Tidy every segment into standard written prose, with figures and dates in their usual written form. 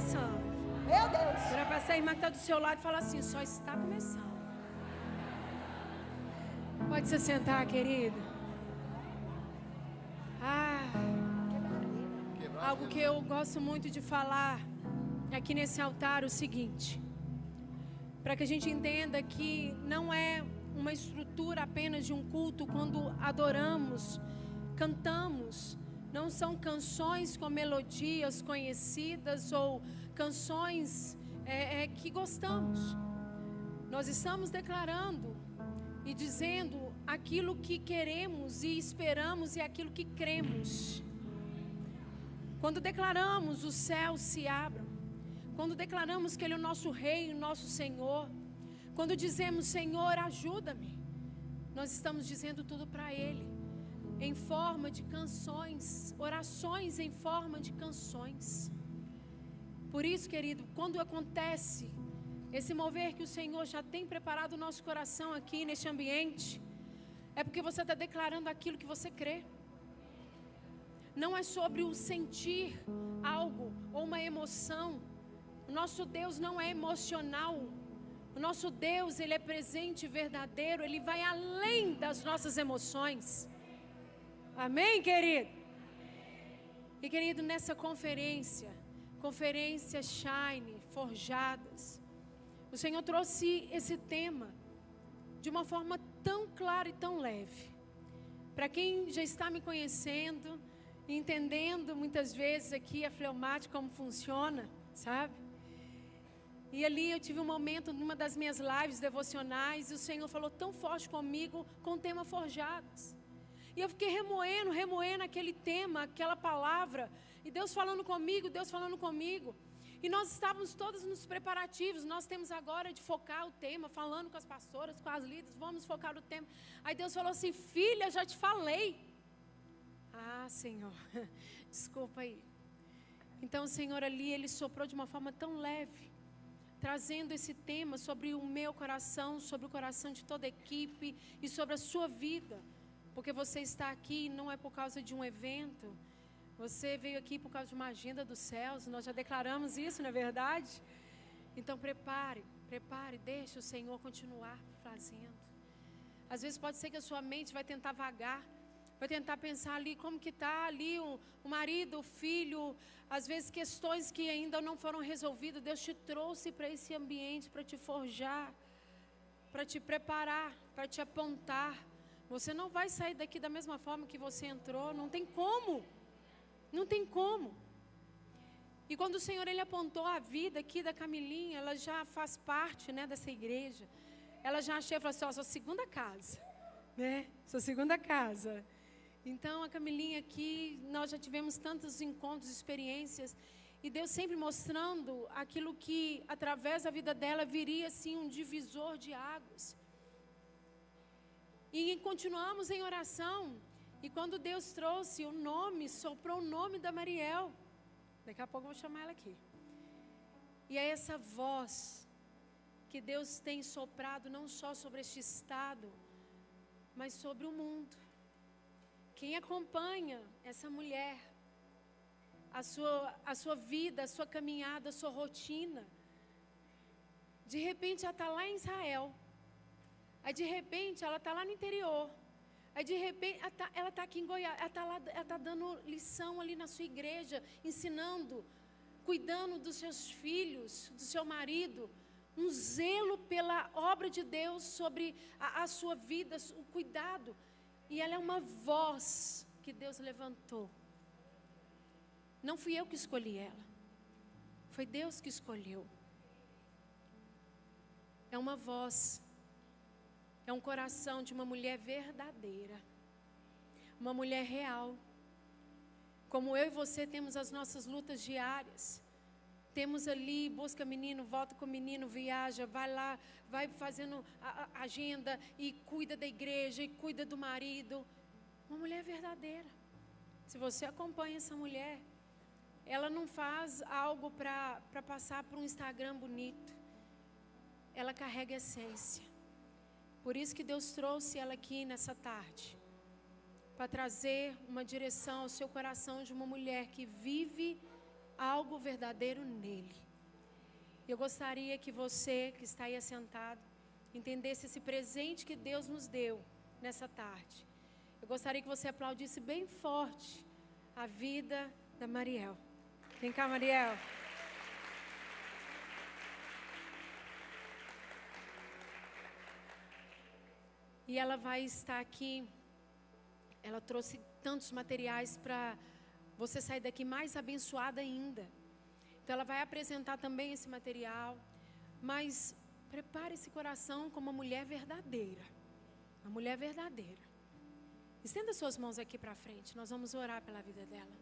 começando. Meu Deus. Vira para essa irmã que está do seu lado e fala assim: só está começando. Pode se sentar, querido. Algo que eu gosto muito de falar aqui nesse altar é o seguinte: para que a gente entenda que não é uma estrutura apenas de um culto quando adoramos, cantamos. Não são canções com melodias conhecidas ou canções que gostamos. Nós estamos declarando e dizendo aquilo que queremos e esperamos e aquilo que cremos. Quando declaramos, os céus se abram. Quando declaramos que Ele é o nosso Rei, o nosso Senhor. Quando dizemos: Senhor, ajuda-me, nós estamos dizendo tudo para Ele, em forma de canções, orações em forma de canções. Por isso, querido, quando acontece esse mover que o Senhor já tem preparado o nosso coração aqui neste ambiente, é porque você está declarando aquilo que você crê. Não é sobre o sentir algo ou uma emoção. O nosso Deus não é emocional. O nosso Deus, Ele é presente e verdadeiro. Ele vai além das nossas emoções. Amém, querido? E querido, nessa conferência Shine, Forjadas, o Senhor trouxe esse tema de uma forma tão clara e tão leve. Para quem já está me conhecendo, entendendo muitas vezes aqui a Fleumática como funciona, sabe? E ali eu tive um momento numa das minhas lives devocionais e o Senhor falou tão forte comigo com o tema Forjadas. E eu fiquei remoendo aquele tema, aquela palavra, e Deus falando comigo. E nós estávamos todos nos preparativos. Nós temos agora de focar o tema, falando com as pastoras, com as líderes, vamos focar o tema. Aí Deus falou assim: filha, já te falei. Ah, Senhor, desculpa aí. Então o Senhor ali, Ele soprou de uma forma tão leve, trazendo esse tema sobre o meu coração, sobre o coração de toda a equipe e sobre a sua vida. Porque você está aqui não é por causa de um evento, você veio aqui por causa de uma agenda dos céus. Nós já declaramos isso, não é verdade? Então prepare, deixe o Senhor continuar fazendo. Às vezes pode ser que a sua mente vai tentar vagar, vai tentar pensar ali como que está ali o marido, o filho, às vezes questões que ainda não foram resolvidas. Deus te trouxe para esse ambiente para te forjar, para te preparar, para te apontar. Você não vai sair daqui da mesma forma que você entrou, não tem como. Não tem como. E quando o Senhor, Ele apontou a vida aqui da Camilinha, ela já faz parte, né, dessa igreja. Ela já achou e falou assim: ó, sua segunda casa, né? Sua segunda casa. Então a Camilinha aqui, nós já tivemos tantos encontros, experiências, e Deus sempre mostrando aquilo que através da vida dela viria assim um divisor de águas. E continuamos em oração. E quando Deus trouxe o nome, soprou o nome da Mariel. Daqui a pouco eu vou chamar ela aqui. E é essa voz que Deus tem soprado não só sobre este estado, mas sobre o mundo. Quem acompanha essa mulher, a sua vida, a sua caminhada, a sua rotina, de repente ela está lá em Israel, aí de repente ela está lá no interior, aí de repente ela está aqui em Goiás, ela está dando lição ali na sua igreja, ensinando, cuidando dos seus filhos, do seu marido, um zelo pela obra de Deus sobre a sua vida, o cuidado. E ela é uma voz que Deus levantou. Não fui eu que escolhi ela, foi Deus que escolheu. É uma voz, é um coração de uma mulher verdadeira, uma mulher real. Como eu e você temos as nossas lutas diárias, temos ali, busca menino, volta com o menino, viaja, vai lá, vai fazendo a agenda e cuida da igreja e cuida do marido. Uma mulher verdadeira. Se você acompanha essa mulher, ela não faz algo para passar por um Instagram bonito. Ela carrega a essência. Por isso que Deus trouxe ela aqui nessa tarde, para trazer uma direção ao seu coração de uma mulher que vive algo verdadeiro nele. Eu gostaria que você que está aí assentado entendesse esse presente que Deus nos deu nessa tarde. Eu gostaria que você aplaudisse bem forte a vida da Mariel. Vem cá, Mariel. E ela vai estar aqui. Ela trouxe tantos materiais para você sair daqui mais abençoada ainda. Então ela vai apresentar também esse material. Mas prepare esse coração como uma mulher verdadeira. Uma mulher verdadeira. Estenda suas mãos aqui para frente. Nós vamos orar pela vida dela.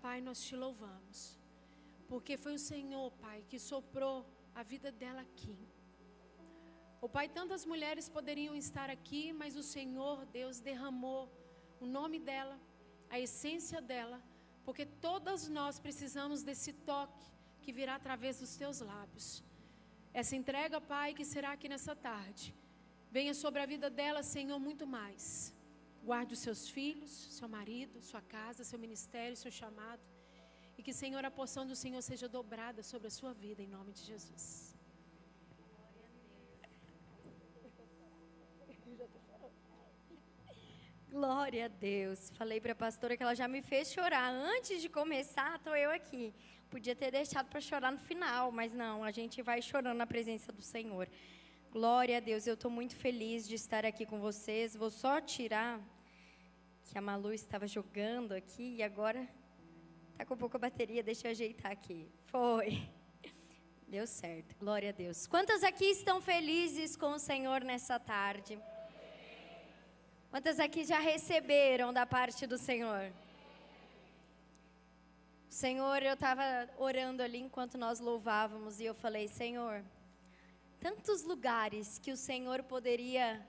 Pai, nós te louvamos. Porque foi o Senhor, Pai, que soprou a vida dela aqui. Oh, Pai, tantas mulheres poderiam estar aqui, mas o Senhor, Deus, derramou o nome dela, a essência dela, porque todas nós precisamos desse toque que virá através dos teus lábios. Essa entrega, Pai, que será aqui nessa tarde, venha sobre a vida dela, Senhor, muito mais. Guarde os seus filhos, seu marido, sua casa, seu ministério, seu chamado. E que, Senhor, a porção do Senhor seja dobrada sobre a sua vida, em nome de Jesus. Glória a Deus. Falei para a pastora que ela já me fez chorar. Antes de começar, estou eu aqui. Podia ter deixado para chorar no final, mas não, a gente vai chorando na presença do Senhor. Glória a Deus, eu estou muito feliz de estar aqui com vocês. Vou só tirar que a Malu estava jogando aqui e agora está com pouca bateria. Deixa eu ajeitar aqui. Foi. Deu certo. Glória a Deus. Quantas aqui estão felizes com o Senhor nessa tarde? Quantas aqui já receberam da parte do Senhor? Senhor, eu estava orando ali enquanto nós louvávamos e eu falei, Senhor, tantos lugares que o Senhor poderia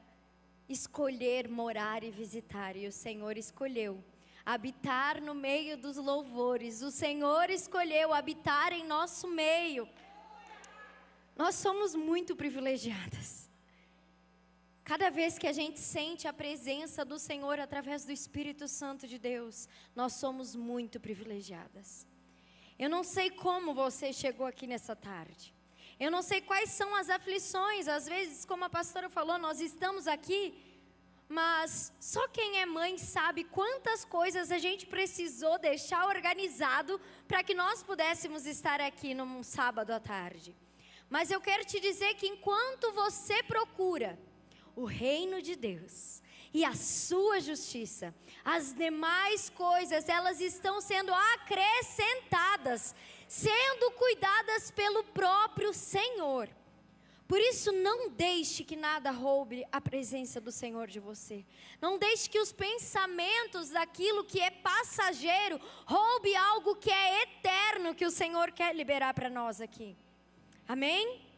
escolher morar e visitar, e o Senhor escolheu habitar no meio dos louvores, o Senhor escolheu habitar em nosso meio. Nós somos muito privilegiadas. Cada vez que a gente sente a presença do Senhor através do Espírito Santo de Deus, nós somos muito privilegiadas. Eu não sei como você chegou aqui nessa tarde. Eu não sei quais são as aflições. Às vezes, como a pastora falou, nós estamos aqui, mas só quem é mãe sabe quantas coisas a gente precisou deixar organizado para que nós pudéssemos estar aqui num sábado à tarde. Mas eu quero te dizer que enquanto você procura o reino de Deus e a sua justiça, as demais coisas, elas estão sendo acrescentadas, sendo cuidadas pelo próprio Senhor. Por isso, não deixe que nada roube a presença do Senhor de você. Não deixe que os pensamentos daquilo que é passageiro roube algo que é eterno, que o Senhor quer liberar para nós aqui. Amém?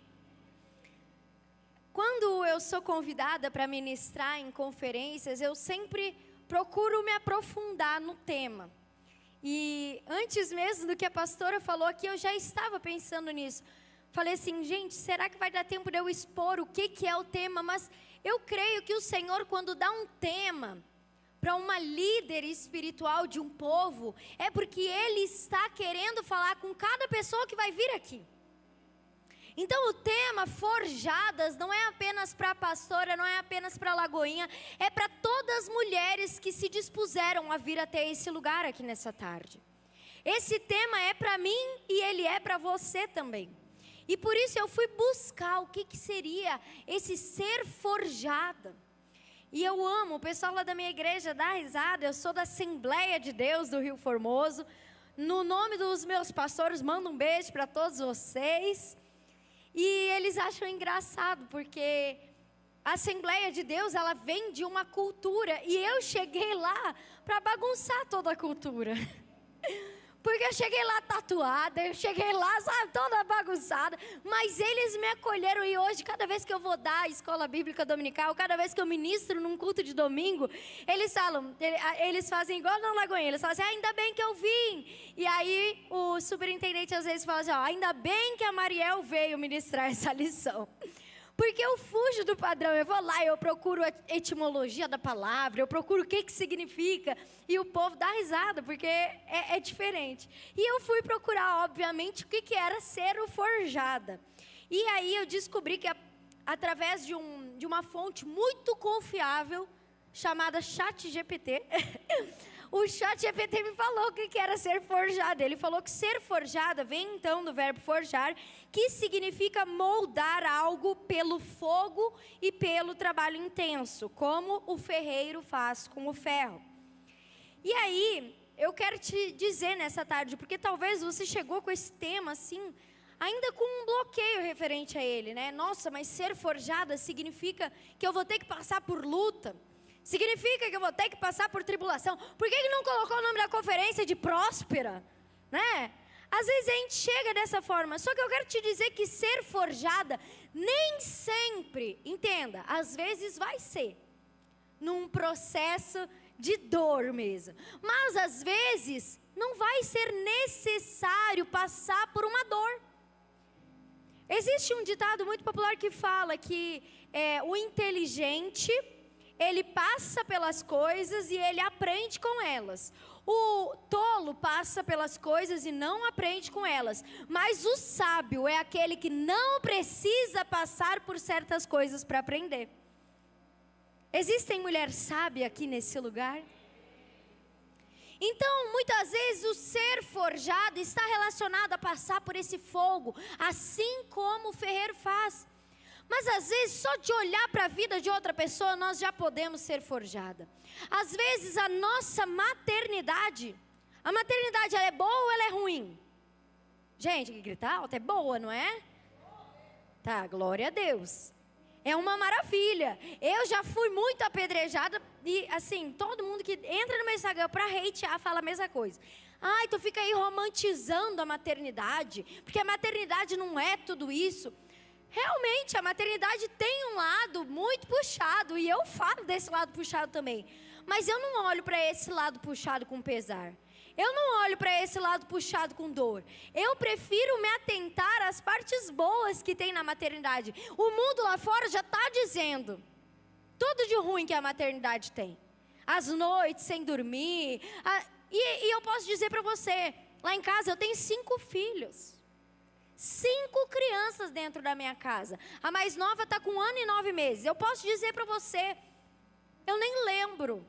Quando eu sou convidada para ministrar em conferências, eu sempre procuro me aprofundar no tema. E antes mesmo do que a pastora falou aqui, eu já estava pensando nisso. Falei assim, gente, será que vai dar tempo de eu expor o que é o tema? Mas eu creio que o Senhor, quando dá um tema para uma líder espiritual de um povo, é porque Ele está querendo falar com cada pessoa que vai vir aqui. Então o tema Forjadas não é apenas para a pastora, não é apenas para a Lagoinha, é para todas as mulheres que se dispuseram a vir até esse lugar aqui nessa tarde. Esse tema é para mim e ele é para você também. E por isso eu fui buscar o que seria esse ser forjada. E eu amo, o pessoal lá da minha igreja dá risada, eu sou da Assembleia de Deus do Rio Formoso. No nome dos meus pastores, mando um beijo para todos vocês. E eles acham engraçado, porque a Assembleia de Deus, ela vem de uma cultura, e eu cheguei lá para bagunçar toda a cultura. Porque eu cheguei lá tatuada, eu cheguei lá, sabe, toda bagunçada, mas eles me acolheram, e hoje, cada vez que eu vou dar a escola bíblica dominical, cada vez que eu ministro num culto de domingo, eles falam, eles fazem igual na Lagoinha, eles falam assim, ainda bem que eu vim. E aí o superintendente às vezes fala assim, ainda bem que a Mariel veio ministrar essa lição. Porque eu fujo do padrão, eu vou lá, eu procuro a etimologia da palavra, eu procuro o que significa, e o povo dá risada, porque é diferente. E eu fui procurar, obviamente, o que era ser forjada. E aí eu descobri que através de uma fonte muito confiável, chamada ChatGPT, o ChatGPT me falou o que era ser forjada. Ele falou que ser forjada vem então do verbo forjar, que significa moldar algo pelo fogo e pelo trabalho intenso, como o ferreiro faz com o ferro. E aí, eu quero te dizer nessa tarde, porque talvez você chegou com esse tema assim, ainda com um bloqueio referente a ele, né? Nossa, mas ser forjada significa que eu vou ter que passar por luta. Significa que eu vou ter que passar por tribulação. Por que não colocou o nome da conferência de próspera? Né? Às vezes a gente chega dessa forma. Só que eu quero te dizer que ser forjada nem sempre, entenda, às vezes vai ser num processo de dor mesmo. Mas às vezes não vai ser necessário passar por uma dor. Existe um ditado muito popular que fala que o inteligente, ele passa pelas coisas e ele aprende com elas. O tolo passa pelas coisas e não aprende com elas. Mas o sábio é aquele que não precisa passar por certas coisas para aprender. Existem mulheres sábias aqui nesse lugar? Então, muitas vezes o ser forjado está relacionado a passar por esse fogo, assim como o ferreiro faz. Mas às vezes só de olhar para a vida de outra pessoa nós já podemos ser forjada. Às vezes a nossa maternidade, ela é boa ou ela é ruim? Gente, que gritar alto, é boa, não é? Tá, glória a Deus. É uma maravilha. Eu já fui muito apedrejada e assim, todo mundo que entra no meu Instagram para hatear fala a mesma coisa. Ai, tu fica aí romantizando a maternidade, porque a maternidade não é tudo isso. Realmente, a maternidade tem um lado muito puxado, e eu falo desse lado puxado também. Mas eu não olho para esse lado puxado com pesar. Eu não olho para esse lado puxado com dor. Eu prefiro me atentar às partes boas que tem na maternidade. O mundo lá fora já está dizendo tudo de ruim que a maternidade tem. As noites sem dormir. E eu posso dizer para você, lá em casa eu tenho 5 filhos. 5 crianças dentro da minha casa. A mais nova está com 1 ano e 9 meses. Eu posso dizer para você, eu nem lembro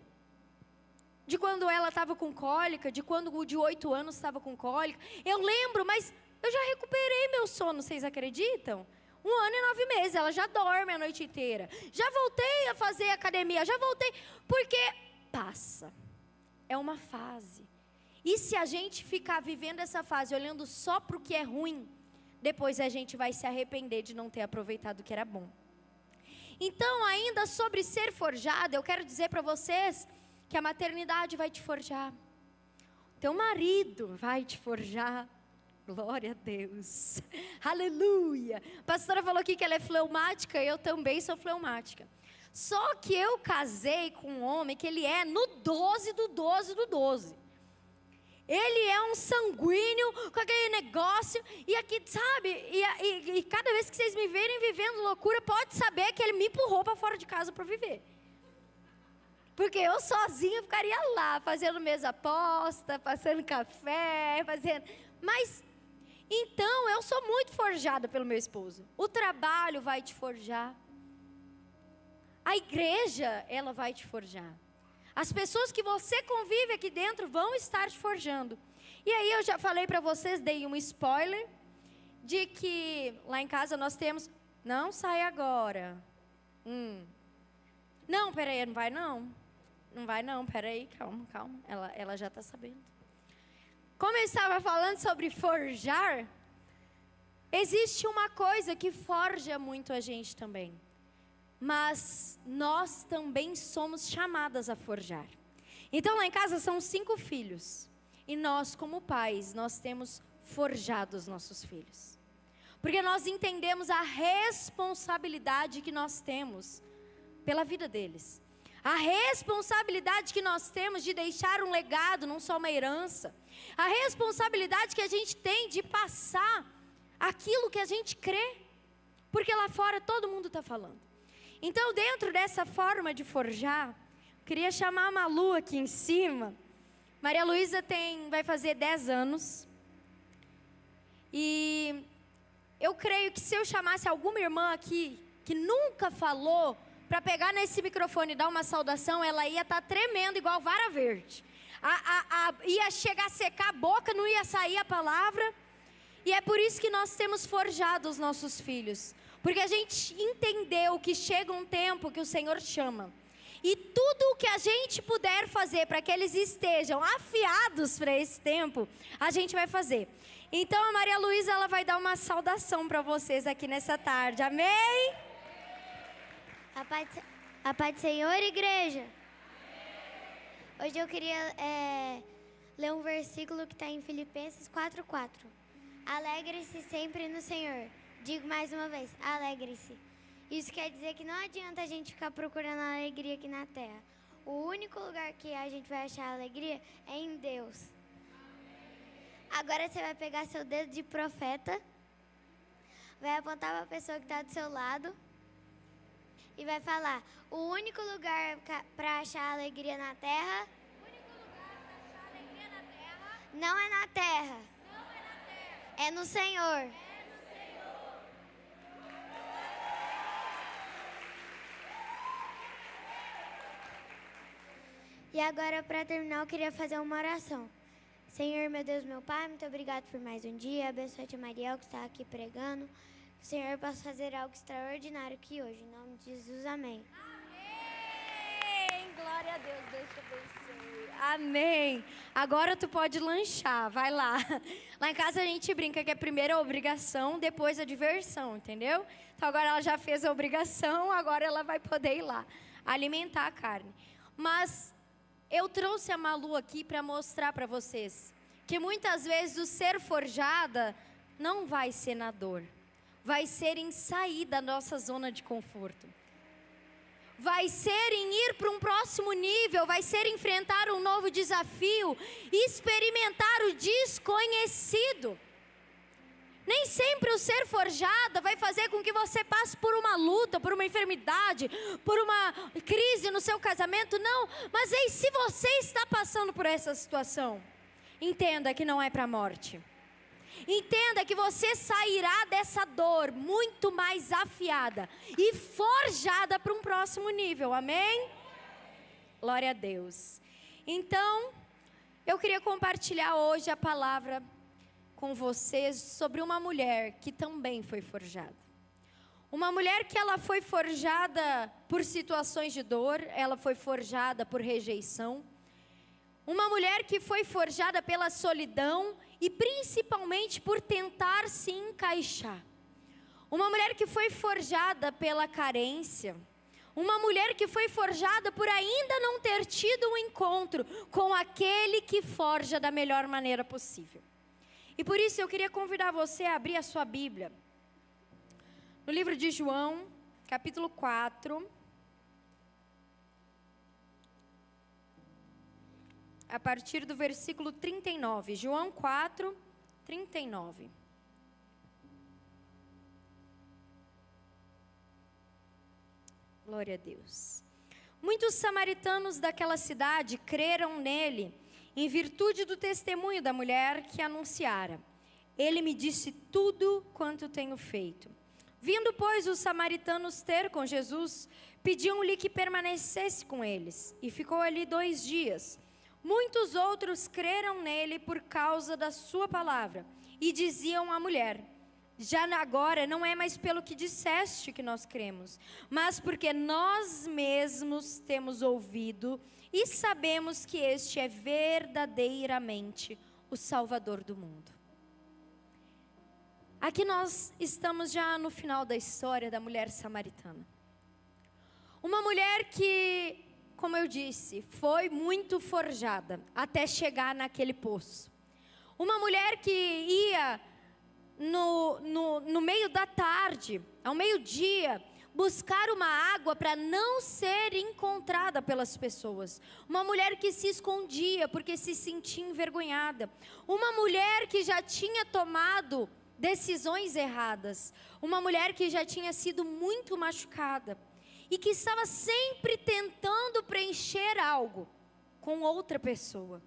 de quando ela estava com cólica, de quando o de 8 anos estava com cólica. Eu lembro, mas eu já recuperei meu sono, vocês acreditam? 1 ano e 9 meses, ela já dorme a noite inteira. Já voltei a fazer academia, já voltei, porque passa. É uma fase. E se a gente ficar vivendo essa fase, olhando só para o que é ruim, depois a gente vai se arrepender de não ter aproveitado o que era bom. Então, ainda sobre ser forjado, eu quero dizer para vocês que a maternidade vai te forjar. Teu marido vai te forjar. Glória a Deus. Aleluia. A pastora falou aqui que ela é fleumática, eu também sou fleumática. Só que eu casei com um homem que ele é no 12 do 12 do 12. Ele é um sanguíneo com aquele negócio. E aqui, sabe, e cada vez que vocês me verem vivendo loucura, pode saber que ele me empurrou para fora de casa para viver. Porque eu sozinha ficaria lá, fazendo mesa posta, passando café, fazendo... Mas, então, eu sou muito forjada pelo meu esposo. O trabalho vai te forjar. A igreja, ela vai te forjar. As pessoas que você convive aqui dentro vão estar te forjando. E aí eu já falei para vocês, dei um spoiler, de que lá em casa nós temos... Não sai agora. Não, peraí, não vai não. Não vai não, peraí, calma. Ela já está sabendo. Como eu estava falando sobre forjar, existe uma coisa que forja muito a gente também. Mas nós também somos chamadas a forjar. Então lá em casa são 5 filhos. E nós como pais, nós temos forjado os nossos filhos. Porque nós entendemos a responsabilidade que nós temos pela vida deles. A responsabilidade que nós temos de deixar um legado, não só uma herança. A responsabilidade que a gente tem de passar aquilo que a gente crê porque lá fora todo mundo está falando. Então, dentro dessa forma de forjar, queria chamar a Malu aqui em cima. Maria Luísa vai fazer 10 anos. E eu creio que se eu chamasse alguma irmã aqui, que nunca falou, para pegar nesse microfone e dar uma saudação, ela ia estar tremendo igual vara verde. Ia chegar a secar a boca, não ia sair a palavra. E é por isso que nós temos forjado os nossos filhos. Porque a gente entendeu que chega um tempo que o Senhor chama. E tudo o que a gente puder fazer para que eles estejam afiados para esse tempo, a gente vai fazer. Então a Maria Luísa, ela vai dar uma saudação para vocês aqui nessa tarde. Amém? A paz do Senhor, igreja. Hoje eu queria ler um versículo que está em Filipenses 4:4. Alegre-se sempre no Senhor. Digo mais uma vez, alegre-se. Isso quer dizer que não adianta a gente ficar procurando alegria aqui na terra. O único lugar que a gente vai achar alegria é em Deus. Agora você vai pegar seu dedo de profeta, vai apontar para a pessoa que está do seu lado e vai falar: o único lugar para achar alegria na terra, não é na terra, é no Senhor. E agora, para terminar, eu queria fazer uma oração. Senhor, meu Deus, meu Pai, muito obrigado por mais um dia. Abençoe a tia Mariel, que está aqui pregando. Que o Senhor possa fazer algo extraordinário aqui hoje. Em nome de Jesus, amém. Amém! Glória a Deus, Deus te abençoe. Amém! Agora tu pode lanchar, vai lá. Lá em casa a gente brinca que é primeiro a obrigação, depois a diversão, entendeu? Então agora ela já fez a obrigação, agora ela vai poder ir lá alimentar a carne. Mas eu trouxe a Malu aqui para mostrar para vocês que muitas vezes o ser forjada não vai ser na dor, vai ser em sair da nossa zona de conforto, vai ser em ir para um próximo nível, vai ser enfrentar um novo desafio, experimentar o desconhecido. Nem sempre o ser forjada vai fazer com que você passe por uma luta, por uma enfermidade, por uma crise no seu casamento, não. Mas aí, se você está passando por essa situação, entenda que não é para a morte. Entenda que você sairá dessa dor muito mais afiada e forjada para um próximo nível, amém? Glória a Deus. Então, eu queria compartilhar hoje a palavra com vocês sobre uma mulher que também foi forjada. Uma mulher que ela foi forjada por situações de dor, ela foi forjada por rejeição. Uma mulher que foi forjada pela solidão e principalmente por tentar se encaixar. Uma mulher que foi forjada pela carência. Uma mulher que foi forjada por ainda não ter tido um encontro com aquele que forja da melhor maneira possível. E por isso eu queria convidar você a abrir a sua Bíblia. No livro de João, capítulo 4. A partir do versículo 39. João 4, 39. Glória a Deus. Muitos samaritanos daquela cidade creram nele, em virtude do testemunho da mulher que anunciara: ele me disse tudo quanto tenho feito. Vindo, pois, os samaritanos ter com Jesus, pediam-lhe que permanecesse com eles, e ficou ali 2 dias. Muitos outros creram nele por causa da sua palavra, e diziam à mulher: já agora não é mais pelo que disseste que nós cremos, mas porque nós mesmos temos ouvido e sabemos que este é verdadeiramente o Salvador do mundo. Aqui nós estamos já no final da história da mulher samaritana. Uma mulher que, como eu disse, foi muito forjada até chegar naquele poço. Uma mulher que ia no meio da tarde, ao meio-dia, buscar uma água para não ser encontrada pelas pessoas. Uma mulher que se escondia porque se sentia envergonhada. Uma mulher que já tinha tomado decisões erradas, uma mulher que já tinha sido muito machucada e que estava sempre tentando preencher algo com outra pessoa.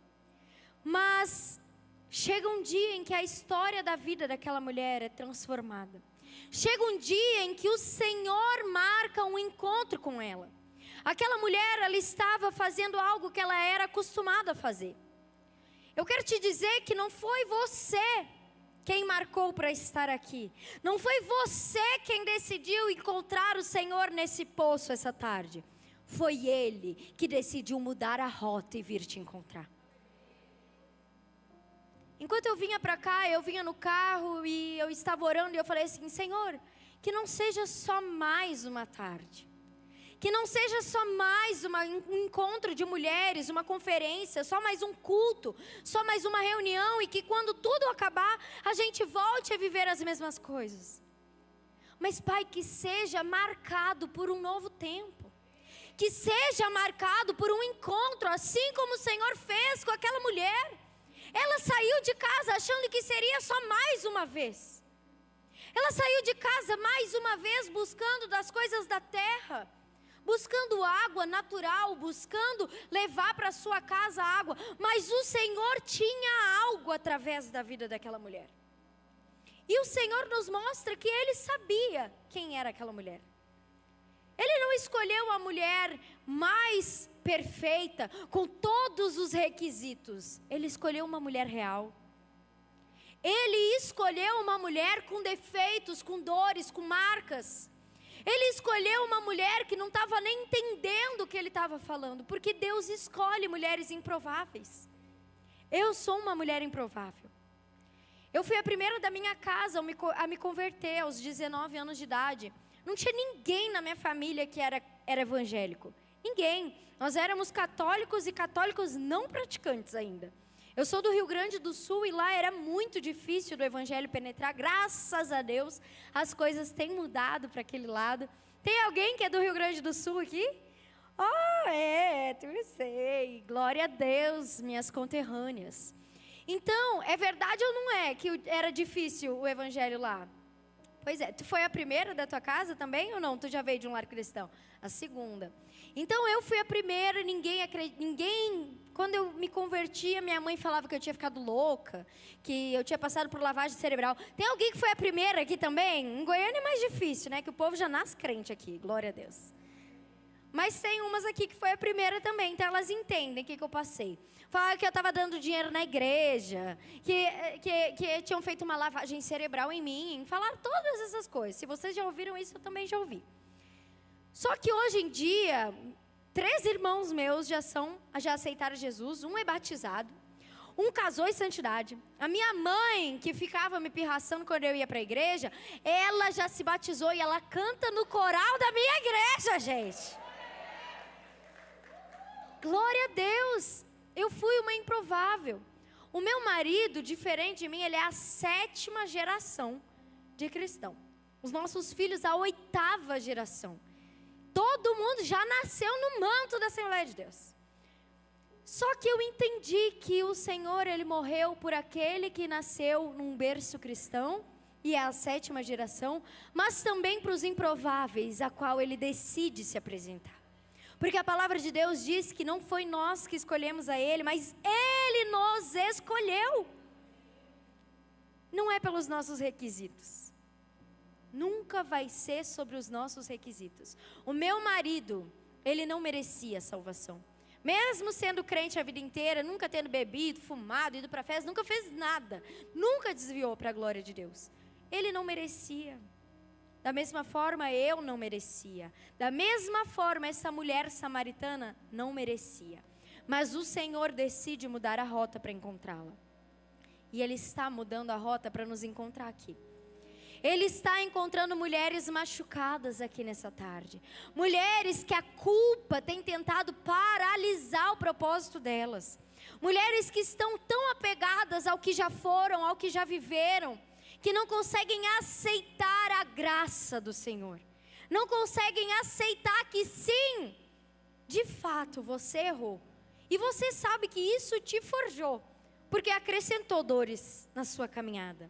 Mas chega um dia em que a história da vida daquela mulher é transformada. Chega um dia em que o Senhor marca um encontro com ela. Aquela mulher, ela estava fazendo algo que ela era acostumada a fazer. Eu quero te dizer que não foi você quem marcou para estar aqui. Não foi você quem decidiu encontrar o Senhor nesse poço essa tarde. Foi Ele que decidiu mudar a rota e vir te encontrar. Enquanto eu vinha para cá, eu vinha no carro e eu estava orando e eu falei assim: Senhor, que não seja só mais uma tarde. Que não seja só mais um encontro de mulheres, uma conferência, só mais um culto, só mais uma reunião, e que quando tudo acabar, a gente volte a viver as mesmas coisas. Mas, Pai, que seja marcado por um novo tempo. Que seja marcado por um encontro, assim como o Senhor fez com aquela mulher. Ela saiu de casa achando que seria só mais uma vez. Ela saiu de casa mais uma vez buscando das coisas da terra, buscando água natural, buscando levar para sua casa água. Mas o Senhor tinha algo através da vida daquela mulher. E o Senhor nos mostra que Ele sabia quem era aquela mulher. Ele não escolheu a mulher mais perfeita, com todos os requisitos. Ele escolheu uma mulher real. Ele escolheu uma mulher com defeitos, com dores, com marcas. Ele escolheu uma mulher que não estava nem entendendo o que ele estava falando, porque Deus escolhe mulheres improváveis. Eu sou uma mulher improvável. Eu fui a primeira da minha casa a me converter aos 19 anos de idade. Não tinha ninguém na minha família que era evangélico. Ninguém. Nós éramos católicos e católicos não praticantes ainda. Eu sou do Rio Grande do Sul e lá era muito difícil do evangelho penetrar. Graças a Deus, as coisas têm mudado para aquele lado. Tem alguém que é do Rio Grande do Sul aqui? Eu sei. Glória a Deus, minhas conterrâneas. Então, é verdade ou não é que era difícil o evangelho lá? Pois é, tu foi a primeira da tua casa também ou não? Tu já veio de um lar cristão? A segunda. Então eu fui a primeira, ninguém, quando eu me convertia, minha mãe falava que eu tinha ficado louca, que eu tinha passado por lavagem cerebral. Tem alguém que foi a primeira aqui também? Em Goiânia é mais difícil, né? Que o povo já nasce crente aqui, glória a Deus. Mas tem umas aqui que foi a primeira também, então elas entendem o que eu passei. Falaram que eu estava dando dinheiro na igreja, que tinham feito uma lavagem cerebral em mim. Falaram todas essas coisas. Se vocês já ouviram isso, eu também já ouvi. Só que hoje em dia, 3 irmãos meus já aceitaram Jesus. Um é batizado, um casou em santidade. A minha mãe, que ficava me pirraçando quando eu ia para a igreja, ela já se batizou e ela canta no coral da minha igreja, gente. Glória a Deus. Eu fui uma improvável. O meu marido, diferente de mim, ele é a 7ª geração de cristão. Os nossos filhos, a 8ª geração. Todo mundo já nasceu no manto da Assembleia de Deus. Só que eu entendi que o Senhor, Ele morreu por aquele que nasceu num berço cristão, e é a 7ª geração, mas também para os improváveis, a qual Ele decide se apresentar. Porque a palavra de Deus diz que não foi nós que escolhemos a Ele, mas Ele nos escolheu. Não é pelos nossos requisitos. Nunca vai ser sobre os nossos requisitos. O meu marido, ele não merecia salvação. Mesmo sendo crente a vida inteira, nunca tendo bebido, fumado, ido para festa, nunca fez nada. Nunca desviou para a glória de Deus. Ele não merecia. Da mesma forma, eu não merecia. Da mesma forma, essa mulher samaritana não merecia. Mas o Senhor decide mudar a rota para encontrá-la. E Ele está mudando a rota para nos encontrar aqui. Ele está encontrando mulheres machucadas aqui nessa tarde. Mulheres que a culpa tem tentado paralisar o propósito delas. Mulheres que estão tão apegadas ao que já foram, ao que já viveram, que não conseguem aceitar a graça do Senhor. Não conseguem aceitar que sim, de fato você errou. E você sabe que isso te forjou, porque acrescentou dores na sua caminhada.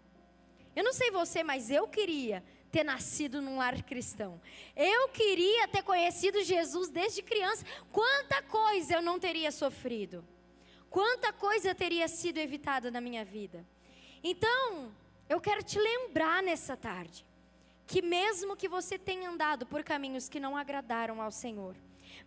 Eu não sei você, mas eu queria ter nascido num lar cristão. Eu queria ter conhecido Jesus desde criança. Quanta coisa eu não teria sofrido. Quanta coisa teria sido evitada na minha vida. Então, eu quero te lembrar nessa tarde, que mesmo que você tenha andado por caminhos que não agradaram ao Senhor,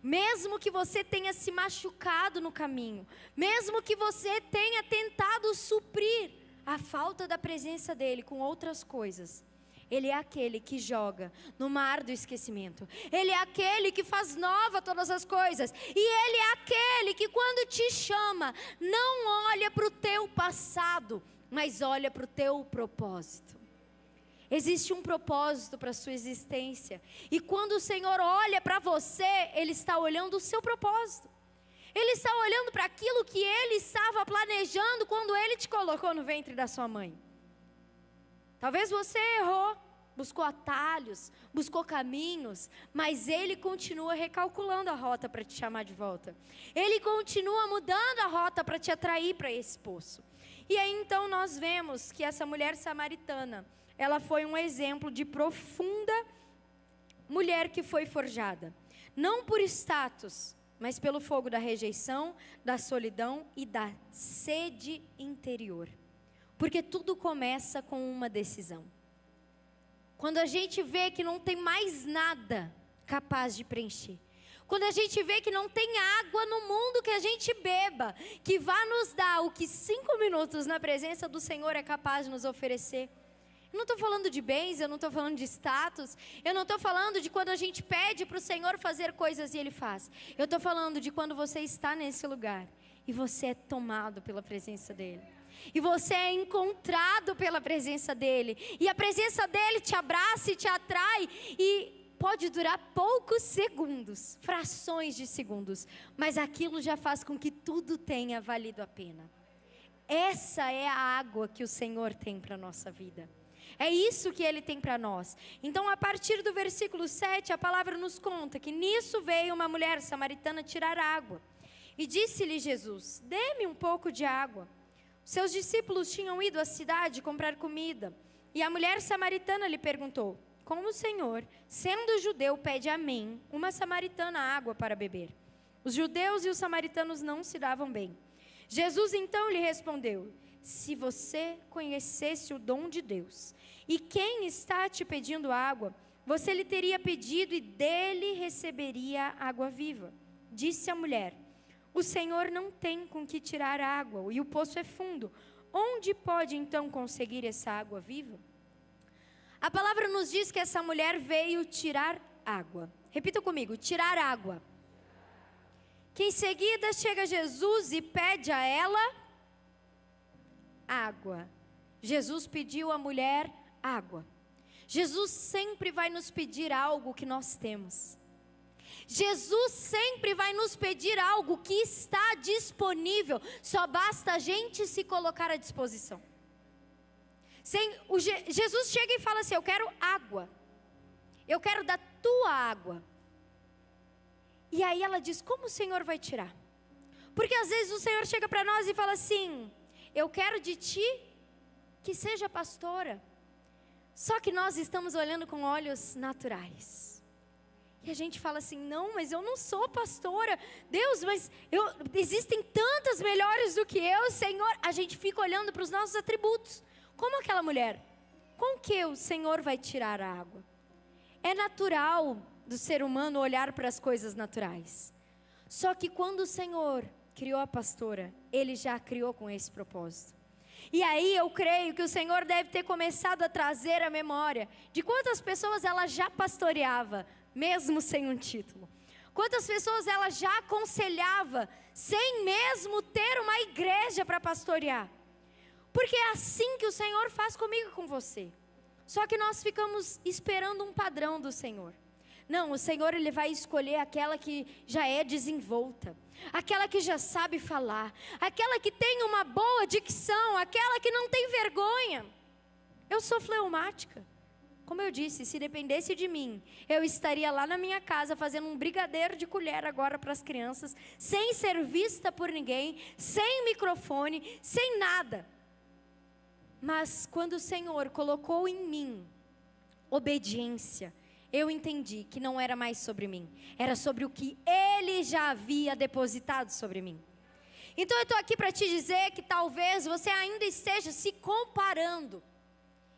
mesmo que você tenha se machucado no caminho, mesmo que você tenha tentado suprir a falta da presença dEle com outras coisas, Ele é aquele que joga no mar do esquecimento. Ele é aquele que faz nova todas as coisas. E Ele é aquele que quando te chama, não olha para o teu passado, mas olha para o teu propósito. Existe um propósito para a sua existência. E quando o Senhor olha para você, Ele está olhando o seu propósito. Ele está olhando para aquilo que Ele estava planejando quando Ele te colocou no ventre da sua mãe. Talvez você errou, buscou atalhos, buscou caminhos, mas Ele continua recalculando a rota para te chamar de volta. Ele continua mudando a rota para te atrair para esse poço. E aí então nós vemos que essa mulher samaritana, ela foi um exemplo de profunda mulher que foi forjada. Não por status, mas pelo fogo da rejeição, da solidão e da sede interior. Porque tudo começa com uma decisão. Quando a gente vê que não tem mais nada capaz de preencher. Quando a gente vê que não tem água no mundo que a gente beba, que vá nos dar o que 5 minutos na presença do Senhor é capaz de nos oferecer. Eu não estou falando de bens, eu não estou falando de status, eu não estou falando de quando a gente pede para o Senhor fazer coisas e Ele faz. Eu estou falando de quando você está nesse lugar e você é tomado pela presença dEle. E você é encontrado pela presença dEle. E a presença dEle te abraça e te atrai. E pode durar poucos segundos, frações de segundos. Mas aquilo já faz com que tudo tenha valido a pena. Essa é a água que o Senhor tem para a nossa vida. É isso que Ele tem para nós. Então, a partir do versículo 7, a palavra nos conta que nisso veio uma mulher samaritana tirar água. E disse-lhe Jesus: dê-me um pouco de água. Seus discípulos tinham ido à cidade comprar comida. E a mulher samaritana lhe perguntou: como o Senhor, sendo judeu, pede a mim, uma samaritana, água para beber? Os judeus e os samaritanos não se davam bem. Jesus então lhe respondeu: se você conhecesse o dom de Deus, e quem está te pedindo água, você lhe teria pedido e dele receberia água viva. Disse a mulher: o Senhor não tem com que tirar água, e o poço é fundo. Onde pode então conseguir essa água viva? A palavra nos diz que essa mulher veio tirar água. Repita comigo: tirar água. Que em seguida chega Jesus e pede a ela água. Jesus pediu à mulher água. Jesus sempre vai nos pedir algo que nós temos. Jesus sempre vai nos pedir algo que está disponível, só basta a gente se colocar à disposição. Jesus chega e fala assim: eu quero água, eu quero da tua água. E aí ela diz: como o Senhor vai tirar? Porque às vezes o Senhor chega para nós e fala assim: eu quero de ti que seja pastora. Só que nós estamos olhando com olhos naturais. E a gente fala assim: não, mas eu não sou pastora. Deus, mas existem tantas melhores do que eu, Senhor. A gente fica olhando para os nossos atributos. Como aquela mulher: com que o Senhor vai tirar a água? É natural do ser humano olhar para as coisas naturais. Só que quando o Senhor criou a pastora, Ele já a criou com esse propósito. E aí eu creio que o Senhor deve ter começado a trazer a memória de quantas pessoas ela já pastoreava, mesmo sem um título. Quantas pessoas ela já aconselhava, sem mesmo ter uma igreja para pastorear. Porque é assim que o Senhor faz comigo e com você. Só que nós ficamos esperando um padrão do Senhor. Não, o Senhor Ele vai escolher aquela que já é desenvolta, aquela que já sabe falar, aquela que tem uma boa dicção, aquela que não tem vergonha. Eu sou fleumática. Como eu disse, se dependesse de mim, eu estaria lá na minha casa fazendo um brigadeiro de colher agora para as crianças, sem ser vista por ninguém, sem microfone, sem nada. Mas quando o Senhor colocou em mim obediência, eu entendi que não era mais sobre mim, era sobre o que Ele já havia depositado sobre mim. Então eu estou aqui para te dizer que talvez você ainda esteja se comparando.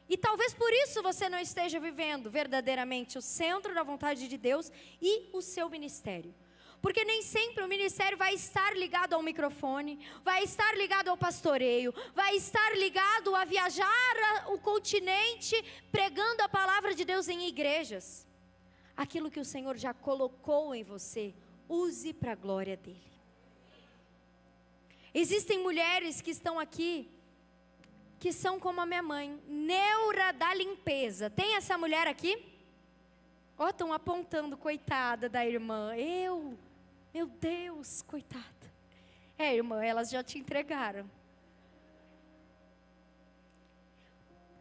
E talvez por isso você não esteja vivendo verdadeiramente o centro da vontade de Deus e o seu ministério. Porque nem sempre o ministério vai estar ligado ao microfone, vai estar ligado ao pastoreio, vai estar ligado a viajar o continente pregando a palavra de Deus em igrejas. Aquilo que o Senhor já colocou em você, use para a glória dEle. Existem mulheres que estão aqui, que são como a minha mãe, neura da limpeza. Tem essa mulher aqui? Ó, estão apontando, coitada da irmã. Meu Deus, coitada. Irmã, elas já te entregaram.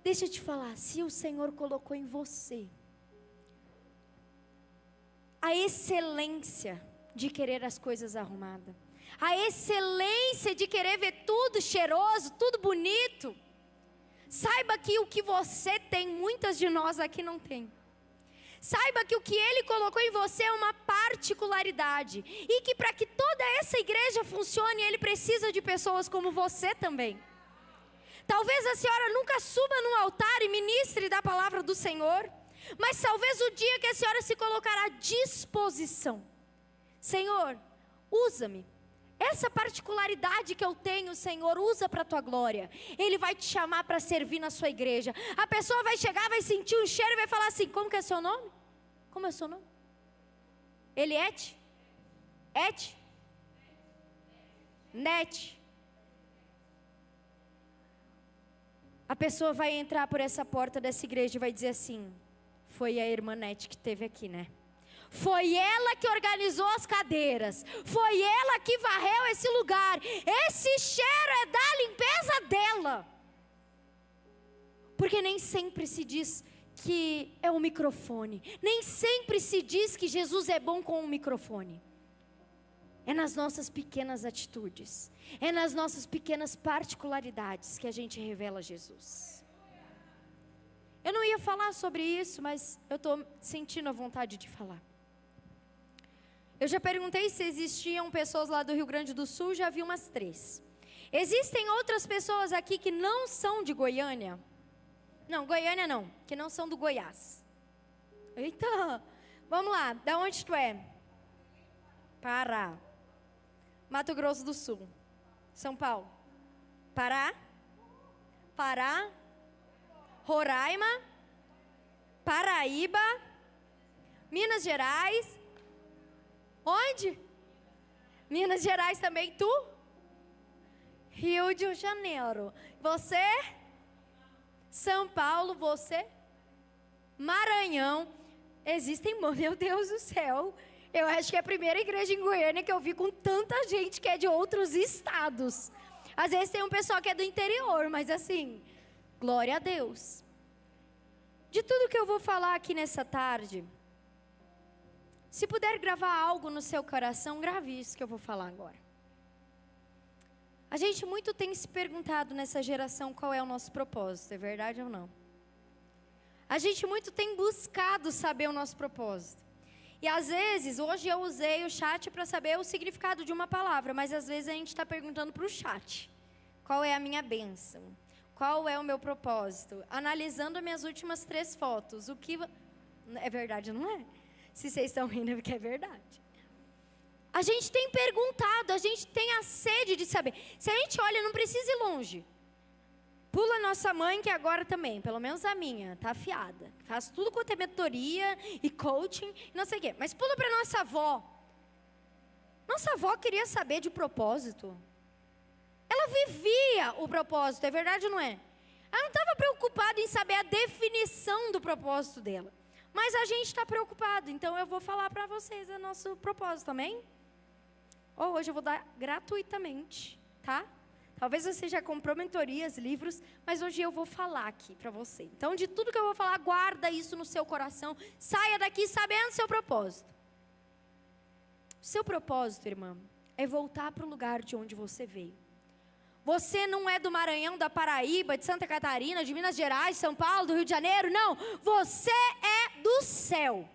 Deixa eu te falar, se o Senhor colocou em você a excelência de querer as coisas arrumadas, a excelência de querer ver tudo cheiroso, tudo bonito, saiba que o que você tem, muitas de nós aqui não tem. Saiba que o que Ele colocou em você é uma particularidade. E que para que toda essa igreja funcione, Ele precisa de pessoas como você também. Talvez a senhora nunca suba no altar e ministre da palavra do Senhor. Mas talvez o dia que a senhora se colocar à disposição. Senhor, usa-me. Essa particularidade que eu tenho, Senhor, usa para a tua glória. Ele vai te chamar para servir na sua igreja. A pessoa vai chegar, vai sentir um cheiro e vai falar assim: como que é seu nome? Como é seu nome? Eliette? Et? Net? A pessoa vai entrar por essa porta dessa igreja e vai dizer assim: foi a irmã Net que esteve aqui, né? Foi ela que organizou as cadeiras. Foi ela que varreu esse lugar. Esse cheiro é da limpeza dela. Porque nem sempre se diz que é o microfone. Nem sempre se diz que Jesus é bom com o microfone. É nas nossas pequenas atitudes. É nas nossas pequenas particularidades que a gente revela Jesus. Eu não ia falar sobre isso, mas eu estou sentindo a vontade de falar. Eu já perguntei se existiam pessoas lá do Rio Grande do Sul, já vi umas 3. Existem outras pessoas aqui que não são de Goiânia? Não, Goiânia não, que não são do Goiás. Eita, vamos lá, da onde tu é? Pará. Mato Grosso do Sul. São Paulo. Pará? Pará? Roraima? Paraíba? Minas Gerais? Onde? Minas Gerais também, tu? Rio de Janeiro. Você? São Paulo, você? Maranhão. Existem, meu Deus do céu. Eu acho que é a primeira igreja em Goiânia que eu vi com tanta gente que é de outros estados. Às vezes tem um pessoal que é do interior, mas assim, glória a Deus. De tudo que eu vou falar aqui nessa tarde, se puder gravar algo no seu coração, grave isso que eu vou falar agora. A gente muito tem se perguntado nessa geração qual é o nosso propósito, é verdade ou não? A gente muito tem buscado saber o nosso propósito. E às vezes, hoje eu usei o chat para saber o significado de uma palavra, mas às vezes a gente está perguntando para o chat: qual é a minha bênção? Qual é o meu propósito? Analisando as minhas últimas 3 fotos, o que... É verdade ou não é? Se vocês estão rindo é porque é verdade. A gente tem perguntado, a gente tem a sede de saber. Se a gente olha, não precisa ir longe. Pula a nossa mãe, que agora também, pelo menos a minha, está afiada. Faz tudo quanto é mentoria e coaching, não sei o quê. Mas pula para a nossa avó. Nossa avó queria saber de propósito. Ela vivia o propósito, é verdade ou não é? Ela não estava preocupada em saber a definição do propósito dela. Mas a gente está preocupado, então eu vou falar para vocês o nosso propósito, amém? Hoje eu vou dar gratuitamente, tá? Talvez você já comprou mentorias, livros, mas hoje eu vou falar aqui para você. Então, de tudo que eu vou falar, guarda isso no seu coração, saia daqui sabendo o seu propósito. O seu propósito, irmã, é voltar para o lugar de onde você veio. Você não é do Maranhão, da Paraíba, de Santa Catarina, de Minas Gerais, São Paulo, do Rio de Janeiro. Não, você é do céu.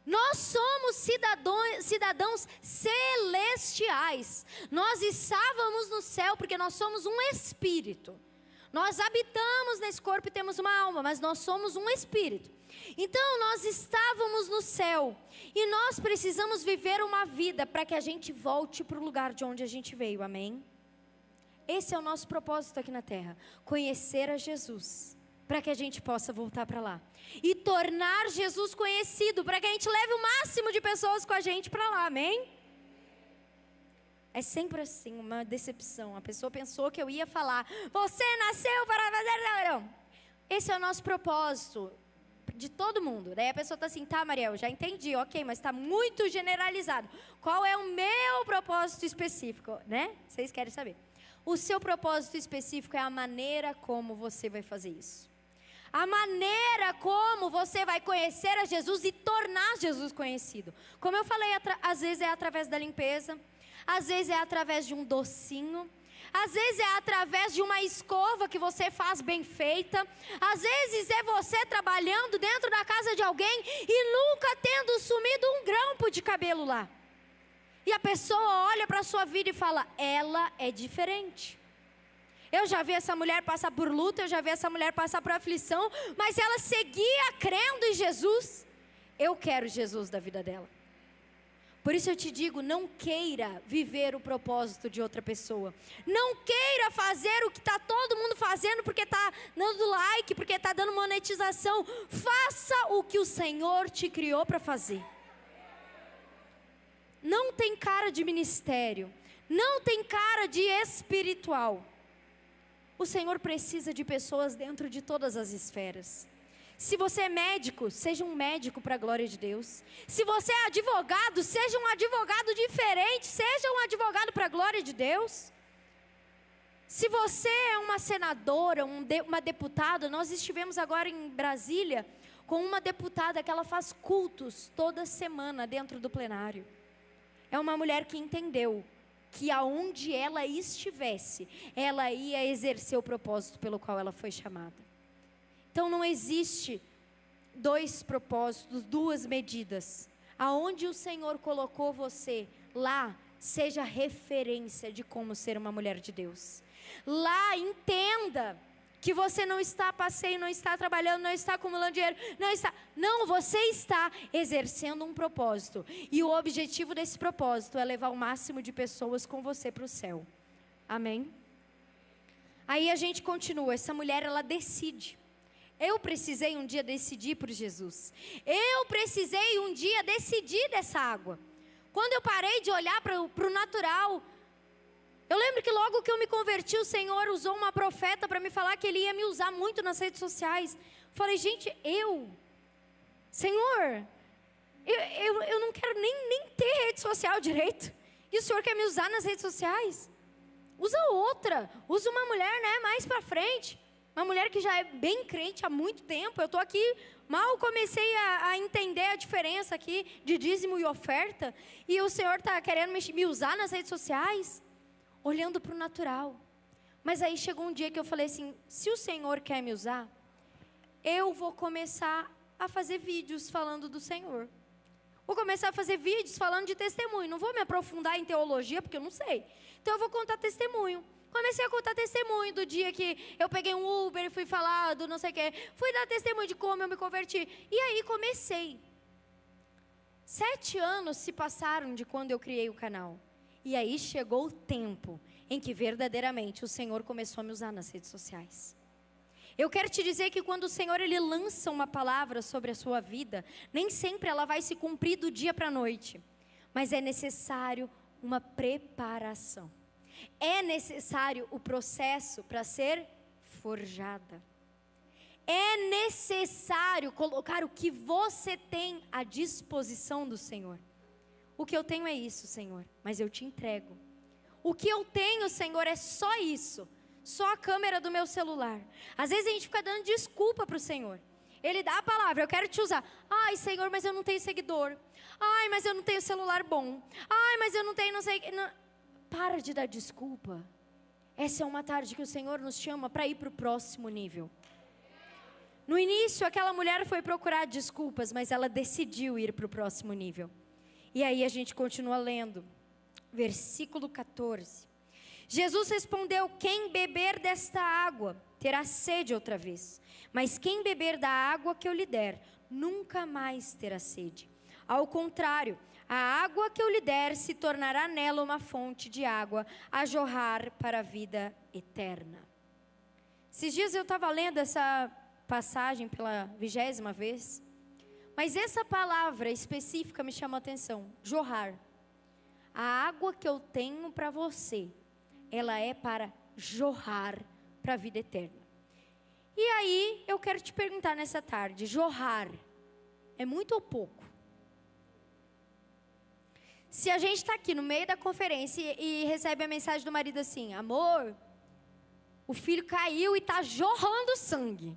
Nós somos cidadãos celestiais. Nós estávamos no céu porque nós somos um espírito. Nós habitamos nesse corpo e temos uma alma, mas nós somos um espírito. Então nós estávamos no céu e nós precisamos viver uma vida para que a gente volte para o lugar de onde a gente veio, amém? Esse é o nosso propósito aqui na terra, conhecer a Jesus, para que a gente possa voltar para lá e tornar Jesus conhecido, para que a gente leve o máximo de pessoas com a gente para lá, amém? É sempre assim, uma decepção. A pessoa pensou que eu ia falar, você nasceu para fazer... Não. Esse é o nosso propósito, de todo mundo. Daí a pessoa está assim, tá, Mariel, já entendi, ok, mas está muito generalizado. Qual é o meu propósito específico, né? Vocês querem saber. O seu propósito específico é a maneira como você vai fazer isso. A maneira como você vai conhecer a Jesus e tornar Jesus conhecido. Como eu falei, às vezes é através da limpeza, às vezes é através de um docinho, às vezes é através de uma escova que você faz bem feita, às vezes é você trabalhando dentro da casa de alguém e nunca tendo sumido um grampo de cabelo lá. E a pessoa olha para a sua vida e fala, ela é diferente. Eu já vi essa mulher passar por luta, eu já vi essa mulher passar por aflição, mas ela seguia crendo em Jesus. Eu quero Jesus da vida dela. Por isso eu te digo, não queira viver o propósito de outra pessoa. Não queira fazer o que está todo mundo fazendo porque está dando like, porque está dando monetização. Faça o que o Senhor te criou para fazer. Não tem cara de ministério, não tem cara de espiritual. O Senhor precisa de pessoas dentro de todas as esferas. Se você é médico, seja um médico para a glória de Deus. Se você é advogado, seja um advogado diferente, seja um advogado para a glória de Deus. Se você é uma senadora, uma deputada, nós estivemos agora em Brasília com uma deputada que ela faz cultos toda semana dentro do plenário. É uma mulher que entendeu que aonde ela estivesse, ela ia exercer o propósito pelo qual ela foi chamada. Então não existe dois propósitos, duas medidas. Aonde o Senhor colocou você, lá seja referência de como ser uma mulher de Deus. Lá entenda que você não está a passeio, não está trabalhando, não está acumulando dinheiro, não, você está exercendo um propósito. E o objetivo desse propósito é levar o máximo de pessoas com você para o céu. Amém? Aí a gente continua, essa mulher ela decide. Eu precisei um dia decidir por Jesus. Eu precisei um dia decidir dessa água. Quando eu parei de olhar para o natural, eu lembro que logo que eu me converti, o Senhor usou uma profeta para me falar que Ele ia me usar muito nas redes sociais. Falei, gente, Senhor, eu não quero nem ter rede social direito. E o Senhor quer me usar nas redes sociais? Usa outra, usa uma mulher, né, mais para frente. Uma mulher que já é bem crente há muito tempo. Eu estou aqui, mal comecei a entender a diferença aqui de dízimo e oferta. E o Senhor está querendo me usar nas redes sociais, olhando para o natural. Mas aí chegou um dia que eu falei assim, se o Senhor quer me usar, eu vou começar a fazer vídeos falando do Senhor. Vou começar a fazer vídeos falando de testemunho. Não vou me aprofundar em teologia, porque eu não sei. Então eu vou contar testemunho. Comecei a contar testemunho do dia que eu peguei um Uber e fui falar do não sei o quê. Fui dar testemunho de como eu me converti. E aí comecei. 7 anos se passaram de quando eu criei o canal. E aí chegou o tempo em que verdadeiramente o Senhor começou a me usar nas redes sociais. Eu quero te dizer que quando o Senhor Ele lança uma palavra sobre a sua vida, nem sempre ela vai se cumprir do dia para a noite. Mas é necessário uma preparação. É necessário o processo para ser forjada. É necessário colocar o que você tem à disposição do Senhor. O que eu tenho é isso, Senhor, mas eu te entrego. O que eu tenho, Senhor, é só isso. Só a câmera do meu celular. Às vezes a gente fica dando desculpa para o Senhor. Ele dá a palavra, eu quero te usar. Ai, Senhor, mas eu não tenho seguidor. Ai, mas eu não tenho celular bom. Ai, mas eu não tenho não sei... Não. para de dar desculpa. Essa é uma tarde que o Senhor nos chama para ir para o próximo nível. No início, aquela mulher foi procurar desculpas, mas ela decidiu ir para o próximo nível. E aí a gente continua lendo. Versículo 14. Jesus respondeu: quem beber desta água terá sede outra vez. Mas quem beber da água que eu lhe der, nunca mais terá sede. Ao contrário, a água que eu lhe der se tornará nela uma fonte de água a jorrar para a vida eterna. Esses dias eu estava lendo essa passagem pela 20ª vez. Mas essa palavra específica me chamou a atenção. Jorrar. A água que eu tenho para você, ela é para jorrar para a vida eterna. E aí eu quero te perguntar nessa tarde, jorrar é muito ou pouco? Se a gente está aqui no meio da conferência e recebe a mensagem do marido assim: amor, o filho caiu e está jorrando sangue.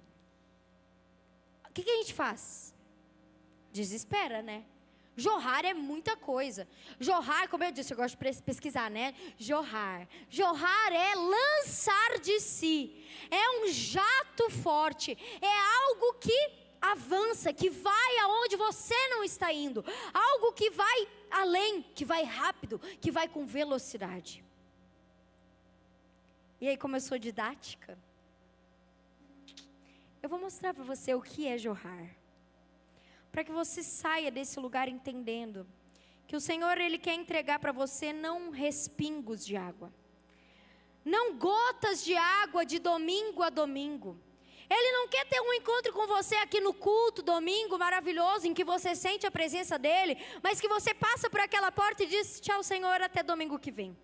O que a gente faz? Desespera, né? Jorrar é muita coisa. Jorrar, como eu disse, eu gosto de pesquisar, né? Jorrar. Jorrar é lançar de si. É um jato forte. É algo que avança, que vai aonde você não está indo. Algo que vai além, que vai rápido, que vai com velocidade. E aí, como eu sou didática, eu vou mostrar para você o que é jorrar. Para que você saia desse lugar entendendo que o Senhor, Ele quer entregar para você não respingos de água, não gotas de água de domingo a domingo. Ele não quer ter um encontro com você aqui no culto, domingo maravilhoso, em que você sente a presença dEle, mas que você passa por aquela porta e diz: tchau, Senhor, até domingo que vem.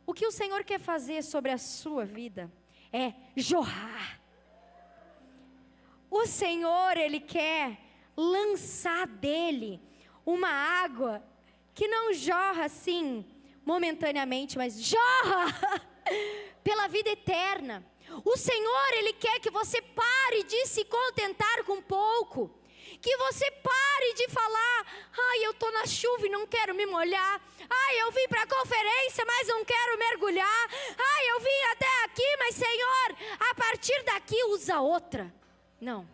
O que o Senhor quer fazer sobre a sua vida é jorrar. O Senhor, Ele quer lançar dEle uma água que não jorra assim momentaneamente, mas jorra pela vida eterna. O Senhor, Ele quer que você pare de se contentar com pouco, que você pare de falar: ai, eu estou na chuva e não quero me molhar, ai, eu vim para a conferência, mas não quero mergulhar, ai, eu vim até aqui, mas Senhor, a partir daqui usa outra. Não,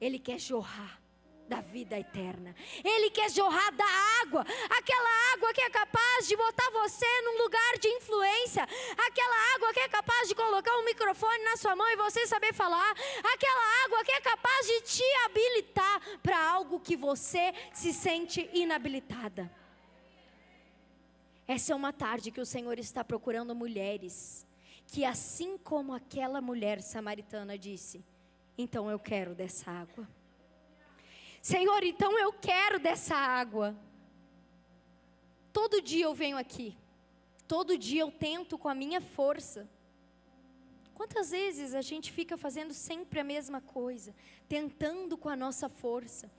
Ele quer jorrar da vida eterna. Ele quer jorrar da água, aquela água que é capaz de botar você num lugar de influência, aquela água que é capaz de colocar um microfone na sua mão e você saber falar, aquela água que é capaz de te habilitar para algo que você se sente inabilitada. Essa é uma tarde que o Senhor está procurando mulheres que, assim como aquela mulher samaritana disse: então eu quero dessa água. Senhor, então eu quero dessa água. Todo dia eu venho aqui. Todo dia eu tento com a minha força. Quantas vezes a gente fica fazendo sempre a mesma coisa, tentando com a nossa força?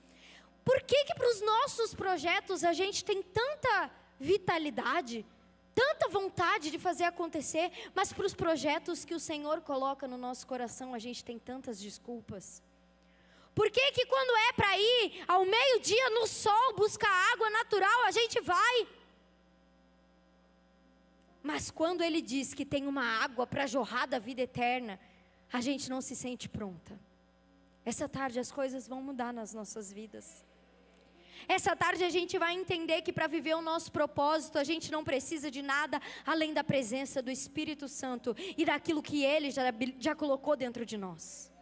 Por que para os nossos projetos a gente tem tanta vitalidade, tanta vontade de fazer acontecer, mas para os projetos que o Senhor coloca no nosso coração a gente tem tantas desculpas? Por que quando é para ir ao meio-dia no sol buscar água natural, a gente vai? Mas quando Ele diz que tem uma água para jorrar da vida eterna, a gente não se sente pronta. Essa tarde as coisas vão mudar nas nossas vidas. Essa tarde a gente vai entender que para viver o nosso propósito, a gente não precisa de nada além da presença do Espírito Santo e daquilo que Ele já colocou dentro de nós.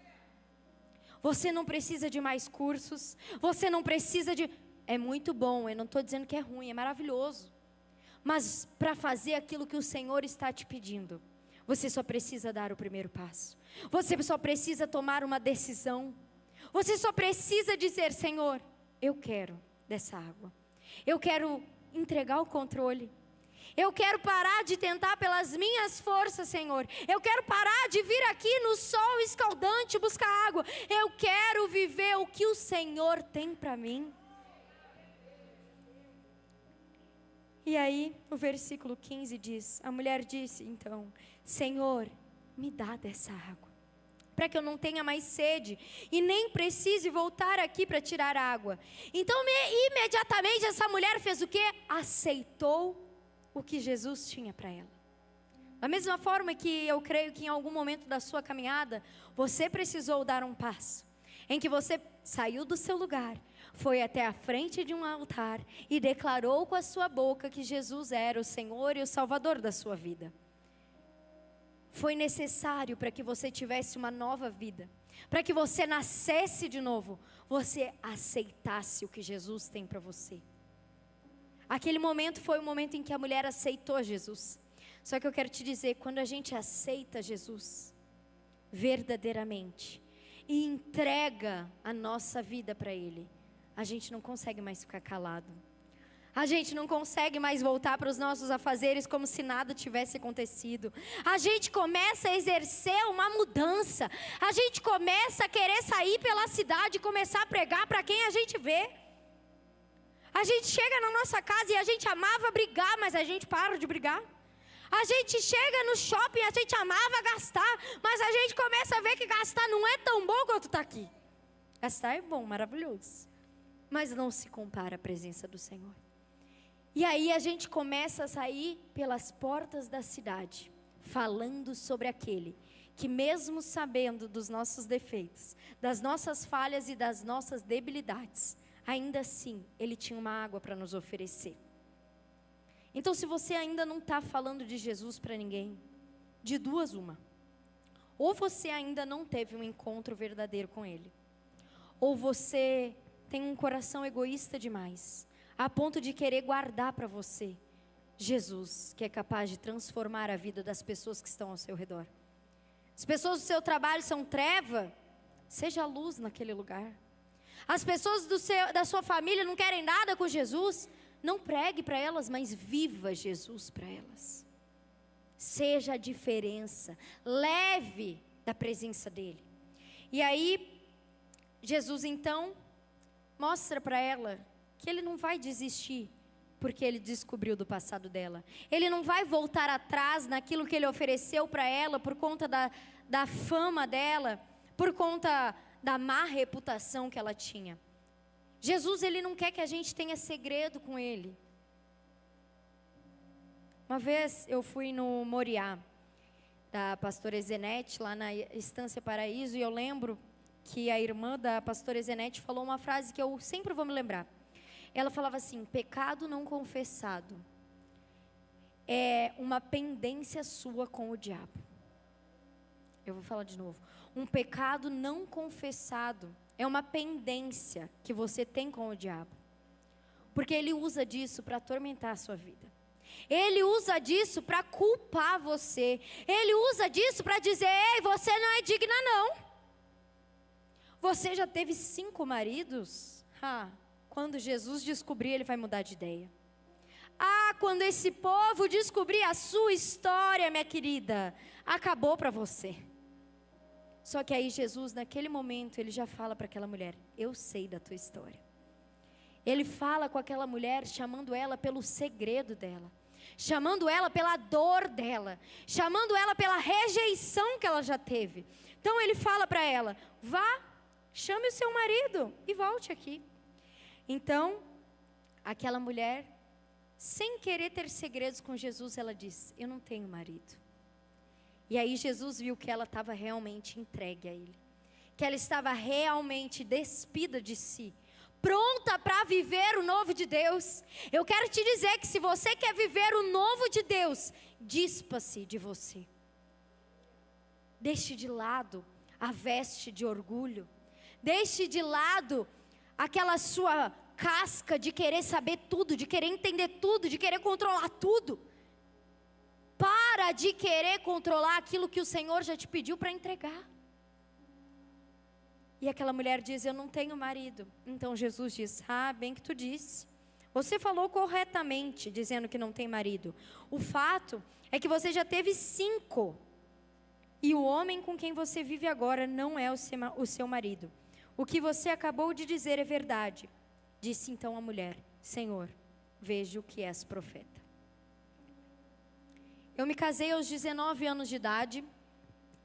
Você não precisa de mais cursos, você não precisa de... É muito bom, eu não estou dizendo que é ruim, é maravilhoso. Mas para fazer aquilo que o Senhor está te pedindo, você só precisa dar o primeiro passo. Você só precisa tomar uma decisão. Você só precisa dizer: Senhor, eu quero dessa água. Eu quero entregar o controle. Eu quero parar de tentar pelas minhas forças, Senhor. Eu quero parar de vir aqui no sol escaldante buscar água. Eu quero viver o que o Senhor tem para mim. E aí, o versículo 15 diz: a mulher disse então: Senhor, me dá dessa água, para que eu não tenha mais sede e nem precise voltar aqui para tirar água. Então, imediatamente essa mulher fez o quê? Aceitou o que Jesus tinha para ela. Da mesma forma que eu creio que em algum momento da sua caminhada, você precisou dar um passo, em que você saiu do seu lugar, foi até a frente de um altar e declarou com a sua boca que Jesus era o Senhor e o Salvador da sua vida. Foi necessário para que você tivesse uma nova vida, para que você nascesse de novo, você aceitasse o que Jesus tem para você. Aquele momento foi o momento em que a mulher aceitou Jesus. Só que eu quero te dizer, quando a gente aceita Jesus verdadeiramente e entrega a nossa vida para Ele, a gente não consegue mais ficar calado. A gente não consegue mais voltar para os nossos afazeres como se nada tivesse acontecido. A gente começa a exercer uma mudança. A gente começa a querer sair pela cidade e começar a pregar para quem a gente vê. A gente chega na nossa casa e a gente amava brigar, mas a gente para de brigar. A gente chega no shopping, a gente amava gastar, mas a gente começa a ver que gastar não é tão bom quanto está aqui. Gastar é bom, maravilhoso, mas não se compara à presença do Senhor. E aí a gente começa a sair pelas portas da cidade, falando sobre aquele que mesmo sabendo dos nossos defeitos, das nossas falhas e das nossas debilidades, ainda assim, Ele tinha uma água para nos oferecer. Então, se você ainda não está falando de Jesus para ninguém, de duas uma. Ou você ainda não teve um encontro verdadeiro com Ele, ou você tem um coração egoísta demais, a ponto de querer guardar para você Jesus, que é capaz de transformar a vida das pessoas que estão ao seu redor. As pessoas do seu trabalho são treva, seja luz naquele lugar. As pessoas da sua família não querem nada com Jesus, não pregue para elas, mas viva Jesus para elas. Seja a diferença, leve da presença dEle. E aí, Jesus então mostra para ela que Ele não vai desistir, porque Ele descobriu do passado dela. Ele não vai voltar atrás naquilo que Ele ofereceu para ela, por conta da fama dela, por conta da má reputação que ela tinha. Jesus, Ele não quer que a gente tenha segredo com Ele. Uma vez eu fui no Moriá, da pastora Ezenete, lá na Estância Paraíso, e eu lembro que a irmã da pastora Ezenete falou uma frase que eu sempre vou me lembrar. Ela falava assim: pecado não confessado é uma pendência sua com o diabo. Eu vou falar de novo. Um pecado não confessado é uma pendência que você tem com o diabo. Porque ele usa disso para atormentar a sua vida. Ele usa disso para culpar você. Ele usa disso para dizer: ei, você não é digna não. Você já teve 5 maridos? Quando Jesus descobrir, ele vai mudar de ideia. Quando esse povo descobrir a sua história, minha querida, acabou para você. Só que aí Jesus, naquele momento, ele já fala para aquela mulher: eu sei da tua história. Ele fala com aquela mulher, chamando ela pelo segredo dela, chamando ela pela dor dela, chamando ela pela rejeição que ela já teve. Então ele fala para ela: vá, chame o seu marido e volte aqui. Então, aquela mulher, sem querer ter segredos com Jesus, ela diz: eu não tenho marido. E aí Jesus viu que ela estava realmente entregue a Ele, que ela estava realmente despida de si, pronta para viver o novo de Deus. Eu quero te dizer que se você quer viver o novo de Deus, dispa-se de você. Deixe de lado a veste de orgulho. Deixe de lado aquela sua casca de querer saber tudo, de querer entender tudo, de querer controlar tudo. Para de querer controlar aquilo que o Senhor já te pediu para entregar. E aquela mulher diz: eu não tenho marido. Então Jesus diz: bem que tu disse. Você falou corretamente dizendo que não tem marido. O fato é que você já teve 5. E o homem com quem você vive agora não é o seu marido. O que você acabou de dizer é verdade. Disse então a mulher: Senhor, vejo que és profeta. Eu me casei aos 19 anos de idade.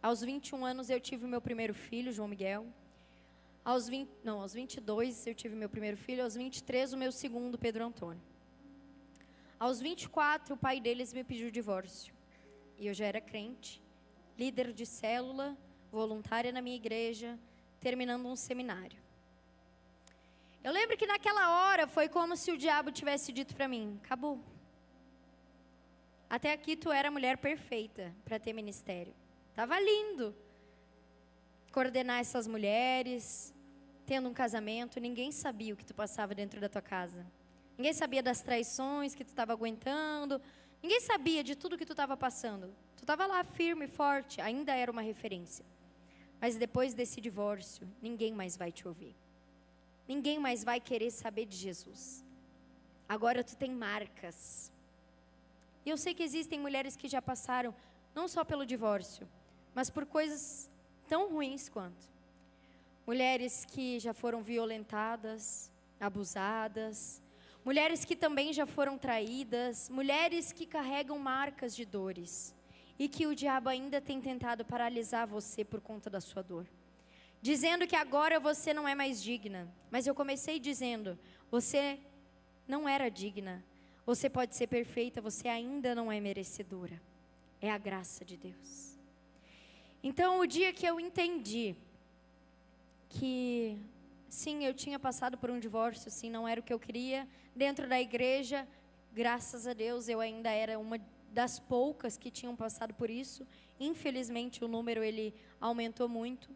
Aos 21 anos eu tive o meu primeiro filho, João Miguel. Aos 22 eu tive meu primeiro filho. Aos 23 o meu segundo, Pedro Antônio. Aos 24, o pai deles me pediu divórcio. E eu já era crente, líder de célula, voluntária na minha igreja, terminando um seminário. Eu lembro que naquela hora foi como se o diabo tivesse dito para mim: acabou. Até aqui tu era a mulher perfeita para ter ministério. Tava lindo coordenar essas mulheres, tendo um casamento. Ninguém sabia o que tu passava dentro da tua casa. Ninguém sabia das traições que tu estava aguentando. Ninguém sabia de tudo que tu estava passando. Tu estava lá firme e forte, ainda era uma referência. Mas depois desse divórcio, ninguém mais vai te ouvir. Ninguém mais vai querer saber de Jesus. Agora tu tem marcas. E eu sei que existem mulheres que já passaram, não só pelo divórcio, mas por coisas tão ruins quanto. Mulheres que já foram violentadas, abusadas. Mulheres que também já foram traídas. Mulheres que carregam marcas de dores. E que o diabo ainda tem tentado paralisar você por conta da sua dor. Dizendo que agora você não é mais digna. Mas eu comecei dizendo: você não era digna. Você pode ser perfeita, você ainda não é merecedora. É a graça de Deus. Então, o dia que eu entendi que, sim, eu tinha passado por um divórcio, sim, não era o que eu queria, dentro da igreja, graças a Deus, eu ainda era uma das poucas que tinham passado por isso. Infelizmente, o número, ele aumentou muito.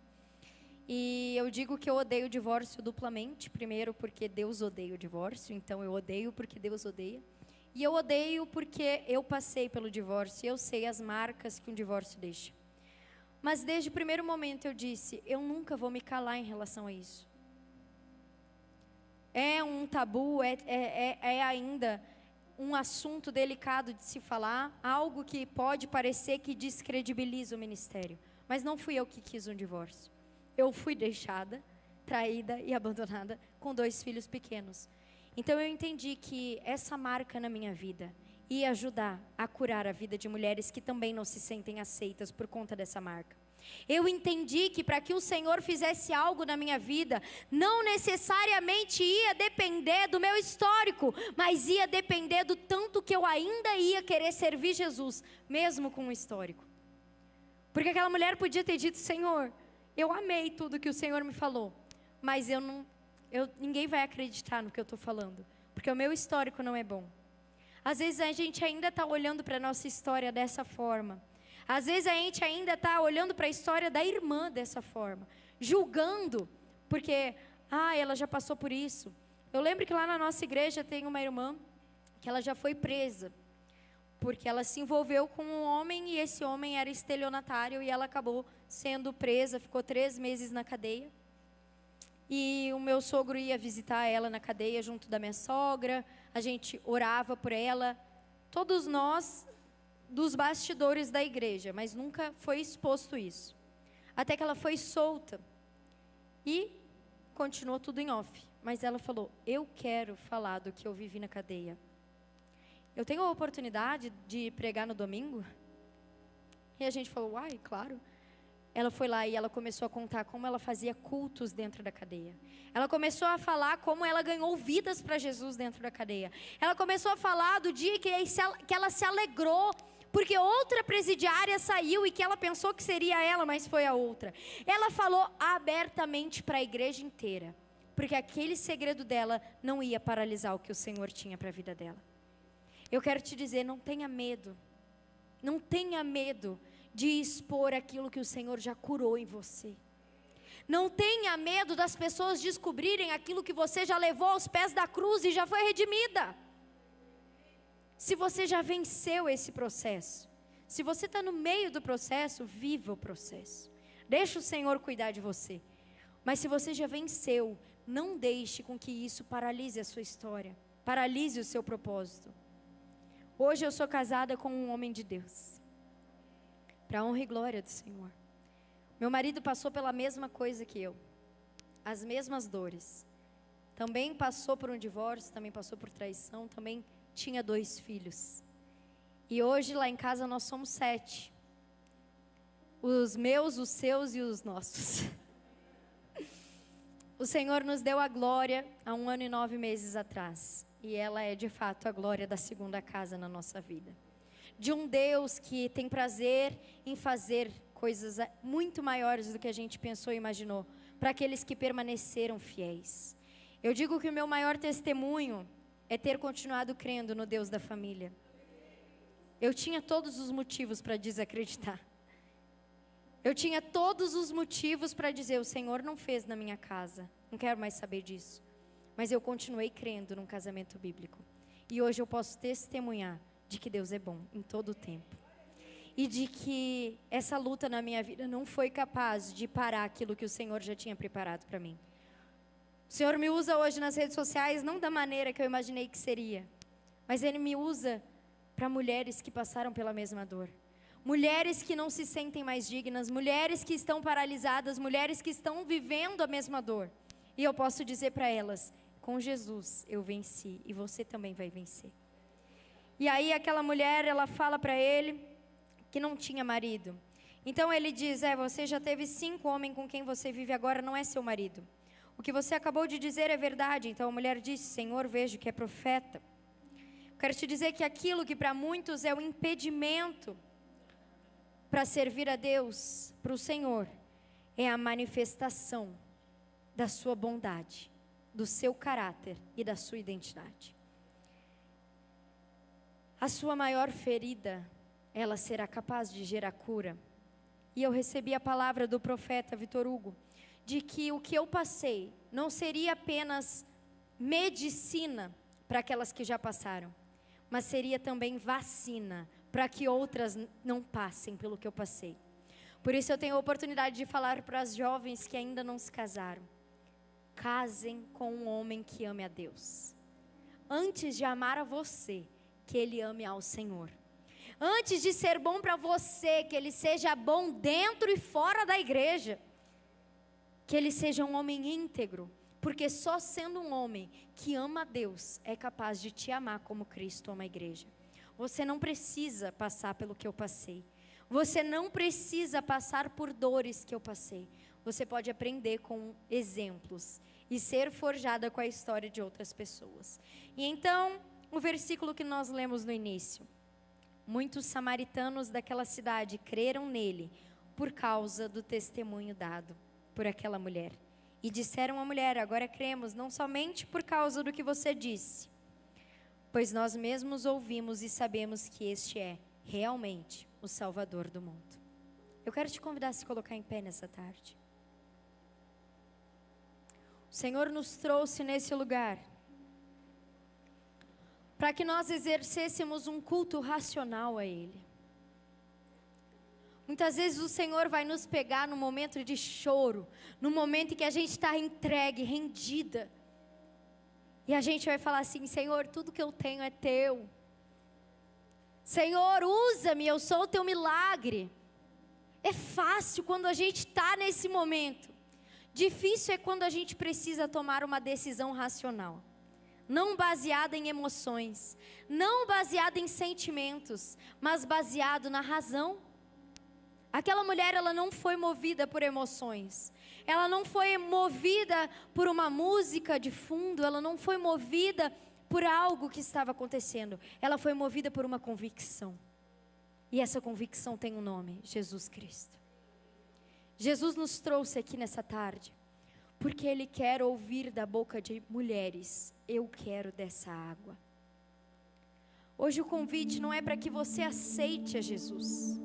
E eu digo que eu odeio o divórcio duplamente. Primeiro, porque Deus odeia o divórcio, então eu odeio porque Deus odeia. E eu odeio porque eu passei pelo divórcio e eu sei as marcas que um divórcio deixa. Mas desde o primeiro momento eu disse: eu nunca vou me calar em relação a isso. É um tabu, é ainda um assunto delicado de se falar, algo que pode parecer que descredibiliza o ministério. Mas não fui eu que quis um divórcio. Eu fui deixada, traída e abandonada com 2 filhos pequenos. Então eu entendi que essa marca na minha vida ia ajudar a curar a vida de mulheres que também não se sentem aceitas por conta dessa marca. Eu entendi que para que o Senhor fizesse algo na minha vida, não necessariamente ia depender do meu histórico, mas ia depender do tanto que eu ainda ia querer servir Jesus, mesmo com o histórico. Porque aquela mulher podia ter dito: Senhor, eu amei tudo que o Senhor me falou, mas ninguém vai acreditar no que eu estou falando, porque o meu histórico não é bom. Às vezes a gente ainda está olhando para a nossa história dessa forma. Às vezes a gente ainda está olhando para a história da irmã dessa forma, julgando, porque, ela já passou por isso. Eu lembro que lá na nossa igreja tem uma irmã que ela já foi presa, porque ela se envolveu com um homem e esse homem era estelionatário e ela acabou sendo presa, ficou 3 meses na cadeia. E o meu sogro ia visitar ela na cadeia junto da minha sogra, a gente orava por ela, todos nós dos bastidores da igreja, mas nunca foi exposto isso. Até que ela foi solta e continuou tudo em off. Mas ela falou: eu quero falar do que eu vivi na cadeia. Eu tenho a oportunidade de pregar no domingo? E a gente falou: uai, claro. Ela foi lá e ela começou a contar como ela fazia cultos dentro da cadeia. Ela começou a falar como ela ganhou vidas para Jesus dentro da cadeia. Ela começou a falar do dia que ela se alegrou porque outra presidiária saiu e que ela pensou que seria ela, mas foi a outra. Ela falou abertamente para a igreja inteira, porque aquele segredo dela não ia paralisar o que o Senhor tinha para a vida dela. Eu quero te dizer, não tenha medo. Não tenha medo de expor aquilo que o Senhor já curou em você. Não tenha medo das pessoas descobrirem aquilo que você já levou aos pés da cruz e já foi redimida. Se você já venceu esse processo, se você está no meio do processo, viva o processo. Deixa o Senhor cuidar de você. Mas se você já venceu, não deixe com que isso paralise a sua história, paralise o seu propósito. Hoje eu sou casada com um homem de Deus, para a honra e glória do Senhor. Meu marido passou pela mesma coisa que eu, as mesmas dores. Também passou por um divórcio, também passou por traição, também tinha 2 filhos. E hoje lá em casa nós somos 7. Os meus, os seus e os nossos. O Senhor nos deu a glória há 1 ano e 9 meses atrás. e ela é de fato a glória da segunda casa na nossa vida. De um Deus que tem prazer em fazer coisas muito maiores do que a gente pensou e imaginou, para aqueles que permaneceram fiéis. Eu digo que o meu maior testemunho é ter continuado crendo no Deus da família. Eu tinha todos os motivos para desacreditar. Eu tinha todos os motivos para dizer, o Senhor não fez na minha casa, não quero mais saber disso. Mas eu continuei crendo num casamento bíblico. E hoje eu posso testemunhar de que Deus é bom em todo o tempo. E de que essa luta na minha vida não foi capaz de parar aquilo que o Senhor já tinha preparado para mim. O Senhor me usa hoje nas redes sociais, não da maneira que eu imaginei que seria. Mas Ele me usa para mulheres que passaram pela mesma dor. Mulheres que não se sentem mais dignas, mulheres que estão paralisadas, mulheres que estão vivendo a mesma dor. E eu posso dizer para elas, com Jesus eu venci e você também vai vencer. E aí aquela mulher, ela fala para ele que não tinha marido. Então ele diz, você já teve 5 homens com quem você vive agora, não é seu marido. O que você acabou de dizer é verdade. Então a mulher disse, Senhor, vejo que é profeta. Quero te dizer que aquilo que para muitos é o impedimento para servir a Deus, para o Senhor, é a manifestação da sua bondade, do seu caráter e da sua identidade. A sua maior ferida, ela será capaz de gerar cura. E eu recebi a palavra do profeta Vitor Hugo, de que o que eu passei não seria apenas medicina para aquelas que já passaram, mas seria também vacina para que outras não passem pelo que eu passei. Por isso eu tenho a oportunidade de falar para as jovens que ainda não se casaram. Casem com um homem que ame a Deus. Antes de amar a você, que ele ame ao Senhor. Antes de ser bom para você, que ele seja bom dentro e fora da igreja. Que ele seja um homem íntegro. Porque só sendo um homem que ama a Deus, é capaz de te amar como Cristo ama a igreja. Você não precisa passar pelo que eu passei. Você não precisa passar por dores que eu passei. Você pode aprender com exemplos e ser forjada com a história de outras pessoas. E então, o versículo que nós lemos no início. Muitos samaritanos daquela cidade creram nele por causa do testemunho dado por aquela mulher. E disseram à mulher, agora cremos, não somente por causa do que você disse, pois nós mesmos ouvimos e sabemos que este é realmente o Salvador do mundo. Eu quero te convidar a se colocar em pé nessa tarde. O Senhor nos trouxe nesse lugar para que nós exercêssemos um culto racional a Ele. Muitas vezes o Senhor vai nos pegar no momento de choro, no momento em que a gente está entregue, rendida. E a gente vai falar assim, Senhor, tudo que eu tenho é Teu. Senhor, usa-me, eu sou o Teu milagre. É fácil quando a gente está nesse momento. Difícil é quando a gente precisa tomar uma decisão racional. Não baseada em emoções, não baseada em sentimentos, mas baseado na razão. Aquela mulher, ela não foi movida por emoções. Ela não foi movida por uma música de fundo. Ela não foi movida por algo que estava acontecendo. Ela foi movida por uma convicção. E essa convicção tem um nome: Jesus Cristo. Jesus nos trouxe aqui nessa tarde porque Ele quer ouvir da boca de mulheres: eu quero dessa água. Hoje o convite não é para que você aceite a Jesus.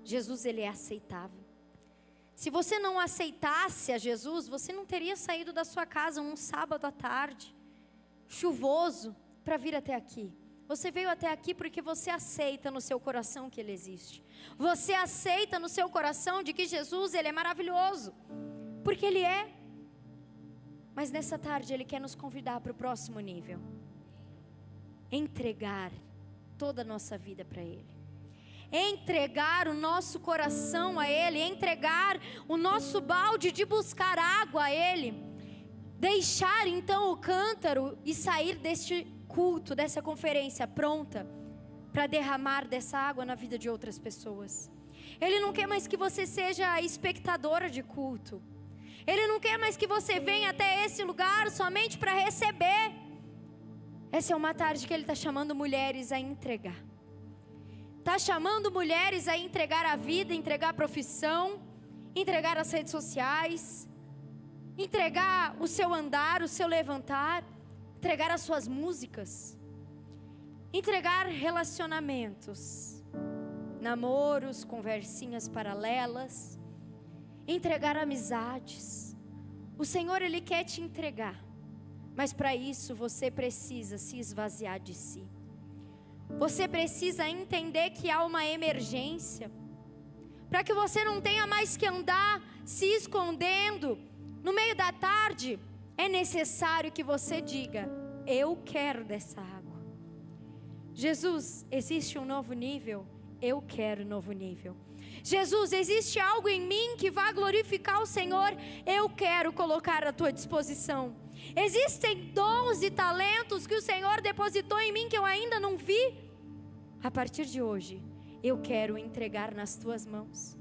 Jesus, Ele é aceitável. Se você não aceitasse a Jesus, você não teria saído da sua casa um sábado à tarde, chuvoso, para vir até aqui. Você veio até aqui porque você aceita no seu coração que Ele existe. Você aceita no seu coração de que Jesus, Ele é maravilhoso. Porque Ele é. Mas nessa tarde Ele quer nos convidar para o próximo nível. Entregar toda a nossa vida para Ele. Entregar o nosso coração a Ele. Entregar o nosso balde de buscar água a Ele. Deixar então o cântaro e sair deste culto, dessa conferência pronta para derramar dessa água na vida de outras pessoas. Ele não quer mais que você seja espectadora de culto. Ele não quer mais que você venha até esse lugar somente para receber. Essa é uma tarde que Ele está chamando mulheres a entregar. Está chamando mulheres a entregar a vida, entregar a profissão, entregar as redes sociais, entregar o seu andar, o seu levantar, entregar as suas músicas, entregar relacionamentos, namoros, conversinhas paralelas, entregar amizades. O Senhor, Ele quer te entregar, mas para isso você precisa se esvaziar de si. Você precisa entender que há uma emergência, para que você não tenha mais que andar se escondendo. No meio da tarde, é necessário que você diga: eu quero dessa água. Jesus, existe um novo nível? Eu quero um novo nível. Jesus, existe algo em mim que vai glorificar o Senhor? Eu quero colocar à tua disposição. Existem dons e talentos que o Senhor depositou em mim que eu ainda não vi? A partir de hoje, eu quero entregar nas tuas mãos.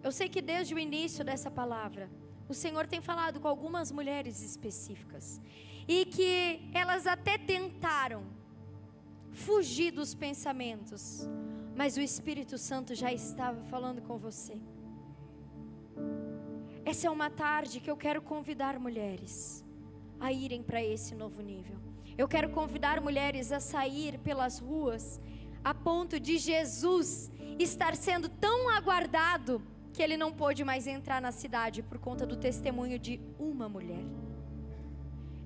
Eu sei que desde o início dessa palavra, o Senhor tem falado com algumas mulheres específicas, e que elas até tentaram fugir dos pensamentos, mas o Espírito Santo já estava falando com você. Essa é uma tarde que eu quero convidar mulheres a irem para esse novo nível. Eu quero convidar mulheres a sair pelas ruas, a ponto de Jesus estar sendo tão aguardado que Ele não pôde mais entrar na cidade por conta do testemunho de uma mulher.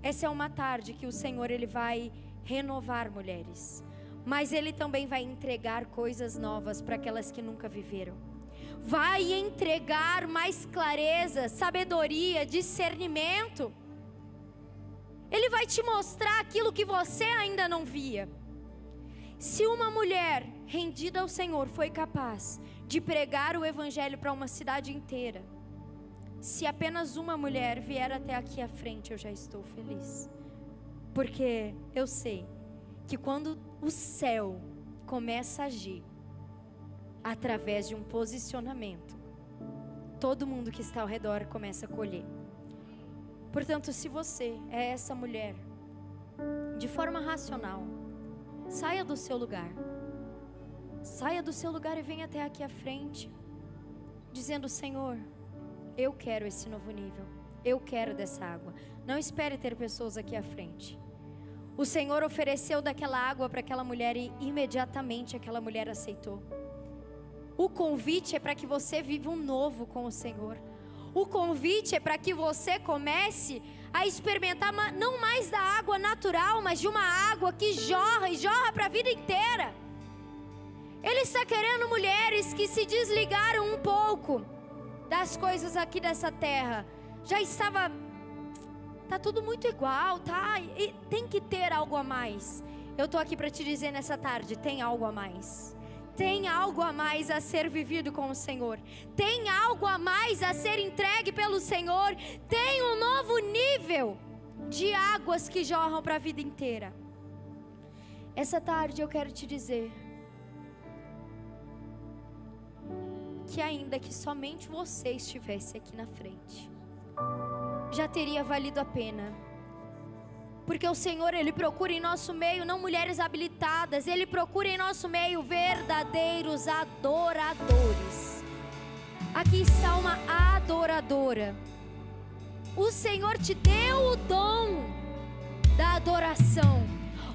Essa é uma tarde que o Senhor, Ele vai renovar mulheres, mas Ele também vai entregar coisas novas para aquelas que nunca viveram. Vai entregar mais clareza, sabedoria, discernimento. Ele vai te mostrar aquilo que você ainda não via. Se uma mulher rendida ao Senhor foi capaz de pregar o Evangelho para uma cidade inteira, se apenas uma mulher vier até aqui à frente, eu já estou feliz. Porque eu sei que quando o céu começa a agir através de um posicionamento, todo mundo que está ao redor começa a colher. Portanto, se você é essa mulher, de forma racional, saia do seu lugar. Saia do seu lugar e venha até aqui à frente, dizendo: Senhor, eu quero esse novo nível, eu quero dessa água. Não espere ter pessoas aqui à frente. O Senhor ofereceu daquela água para aquela mulher e imediatamente aquela mulher aceitou. O convite é para que você viva um novo com o Senhor. O convite é para que você comece a experimentar não mais da água natural, mas de uma água que jorra e jorra para a vida inteira. Ele está querendo mulheres que se desligaram um pouco das coisas aqui dessa terra. Já estava, tá tudo muito igual, tá? E tem que ter algo a mais. Eu estou aqui para te dizer nessa tarde: tem algo a mais. Tem algo a mais a ser vivido com o Senhor. Tem algo a mais a ser entregue pelo Senhor. Tem um novo nível de águas que jorram para a vida inteira. Essa tarde eu quero te dizer que ainda que somente você estivesse aqui na frente, já teria valido a pena. Porque o Senhor, Ele procura em nosso meio não mulheres habilitadas, Ele procura em nosso meio verdadeiros adoradores. Aqui está uma adoradora. O Senhor te deu o dom da adoração.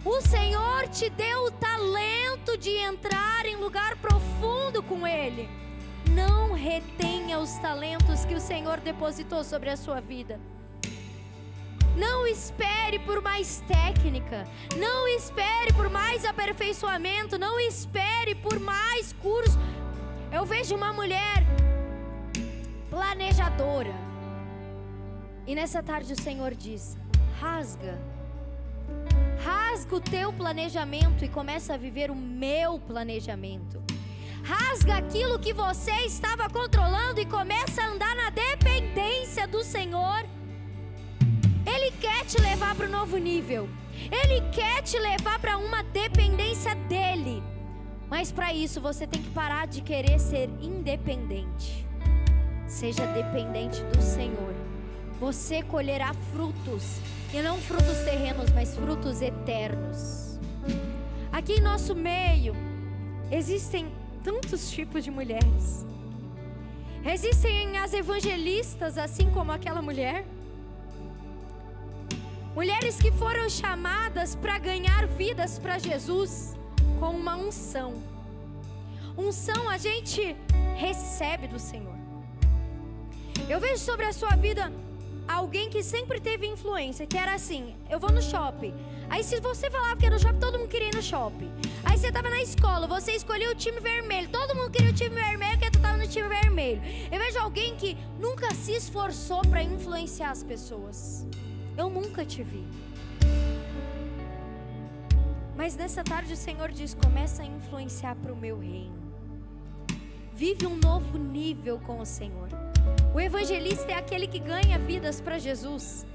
O Senhor te deu o talento de entrar em lugar profundo com Ele. Não retenha os talentos que o Senhor depositou sobre a sua vida. Não espere por mais técnica, não espere por mais aperfeiçoamento, não espere por mais curso. Eu vejo uma mulher planejadora, e nessa tarde o Senhor diz: rasga o teu planejamento e começa a viver o meu planejamento. Rasga aquilo que você estava controlando e começa a andar na dependência do Senhor. Ele quer te levar para o novo nível. Ele quer te levar para uma dependência dEle. Mas para isso você tem que parar de querer ser independente. Seja dependente do Senhor. Você colherá frutos E não frutos terrenos, mas frutos eternos. Aqui em nosso meio existem tantos tipos de mulheres. Existem as evangelistas, assim como aquela mulher. Mulheres que foram chamadas para ganhar vidas para Jesus com uma unção. Unção a gente recebe do Senhor. Eu vejo sobre a sua vida alguém que sempre teve influência, que era assim: eu vou no shopping. Aí se você falava que era no shopping, todo mundo queria ir no shopping. Aí você estava na escola, você escolheu o time vermelho, todo mundo queria o time vermelho, porque tu estava no time vermelho. Eu vejo alguém que nunca se esforçou para influenciar as pessoas. Eu nunca te vi. Mas nessa tarde o Senhor diz: começa a influenciar para o meu reino. Vive um novo nível com o Senhor. O evangelista é aquele que ganha vidas para Jesus.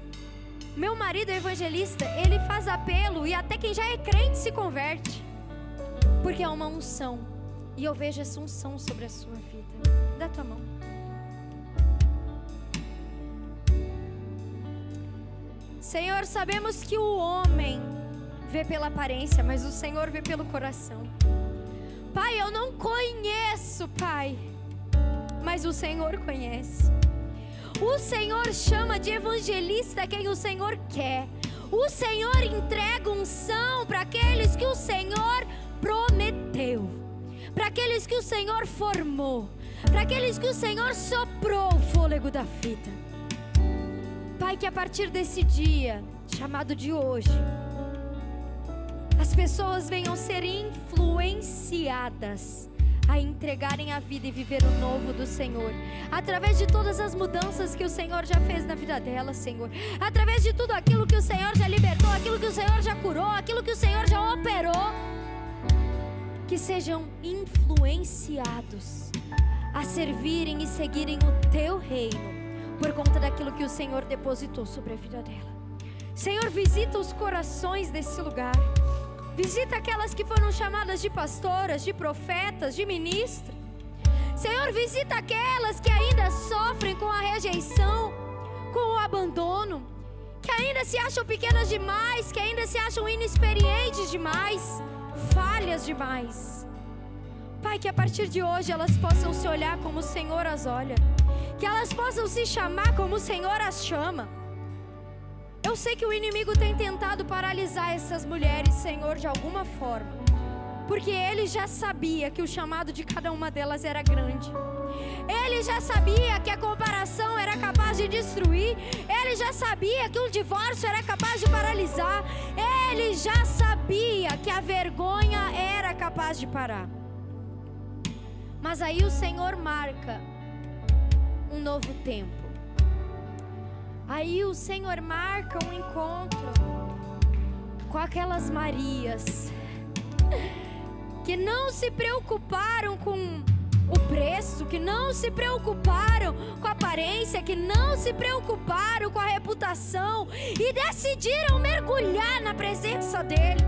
Meu marido é evangelista, ele faz apelo e até quem já é crente se converte. Porque é uma unção. E eu vejo essa unção sobre a sua vida. Dá tua mão. Senhor, sabemos que o homem vê pela aparência, mas o Senhor vê pelo coração. Pai, eu não conheço, Pai, mas o Senhor conhece. O Senhor chama de evangelista quem o Senhor quer. O Senhor entrega unção para aqueles que o Senhor prometeu, para aqueles que o Senhor formou, para aqueles que o Senhor soprou o fôlego da vida. Pai, que a partir desse dia, chamado de hoje, as pessoas venham ser influenciadas a entregarem a vida e viver o novo do Senhor, através de todas as mudanças que o Senhor já fez na vida dela, Senhor, através de tudo aquilo que o Senhor já libertou, aquilo que o Senhor já curou, aquilo que o Senhor já operou, que sejam influenciados a servirem e seguirem o Teu reino, por conta daquilo que o Senhor depositou sobre a vida dela. Senhor, visita os corações desse lugar. Visita aquelas que foram chamadas de pastoras, de profetas, de ministras. Senhor, visita aquelas que ainda sofrem com a rejeição, com o abandono, que ainda se acham pequenas demais, que ainda se acham inexperientes demais, falhas demais. Pai, que a partir de hoje elas possam se olhar como o Senhor as olha, que elas possam se chamar como o Senhor as chama. Eu sei que o inimigo tem tentado paralisar essas mulheres, Senhor, de alguma forma, porque ele já sabia que o chamado de cada uma delas era grande. Ele já sabia que a comparação era capaz de destruir. Ele já sabia que o divórcio era capaz de paralisar. Ele já sabia que a vergonha era capaz de parar. Mas aí o Senhor marca um novo tempo. Aí o Senhor marca um encontro com aquelas Marias que não se preocuparam com o preço, que não se preocuparam com a aparência, que não se preocuparam com a reputação e decidiram mergulhar na presença dEle.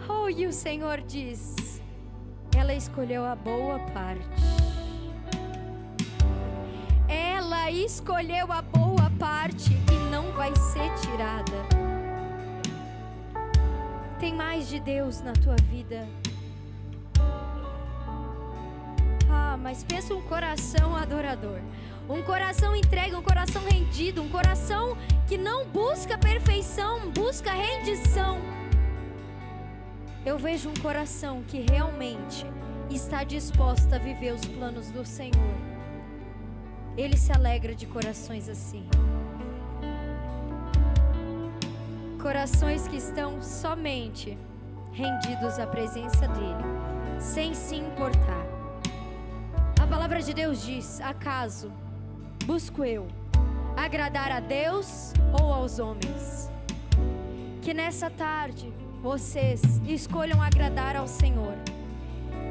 Oh, e o Senhor diz: ela escolheu a boa parte. Ela escolheu a boa parte e não vai ser tirada. Tem mais de Deus na tua vida. Mas pensa um coração adorador, um coração entregue, um coração rendido, um coração que não busca perfeição, busca rendição. Eu vejo um coração que realmente está disposto a viver os planos do Senhor. Ele se alegra de corações assim. Corações que estão somente rendidos à presença dEle, sem se importar. A palavra de Deus diz: acaso busco eu agradar a Deus ou aos homens? Que nessa tarde vocês escolham agradar ao Senhor.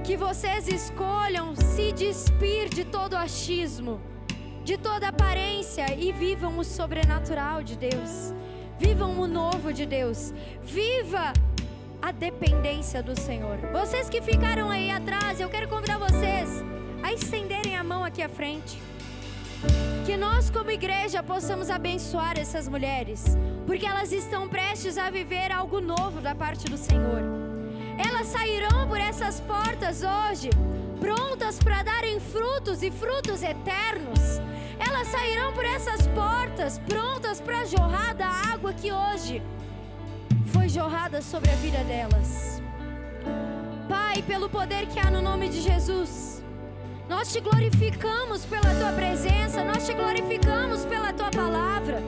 Que vocês escolham se despir de todo achismo, de toda aparência, e vivam o sobrenatural de Deus. Vivam o novo de Deus. Viva a dependência do Senhor. Vocês que ficaram aí atrás, eu quero convidar vocês a estenderem a mão aqui à frente. Que nós como igreja possamos abençoar essas mulheres, porque elas estão prestes a viver algo novo da parte do Senhor. Elas sairão por essas portas hoje, prontas para darem frutos e frutos eternos. Elas sairão por essas portas, prontas para jorrar da água que hoje foi jorrada sobre a vida delas. Pai, pelo poder que há no nome de Jesus, nós te glorificamos pela tua presença, nós te glorificamos pela tua palavra,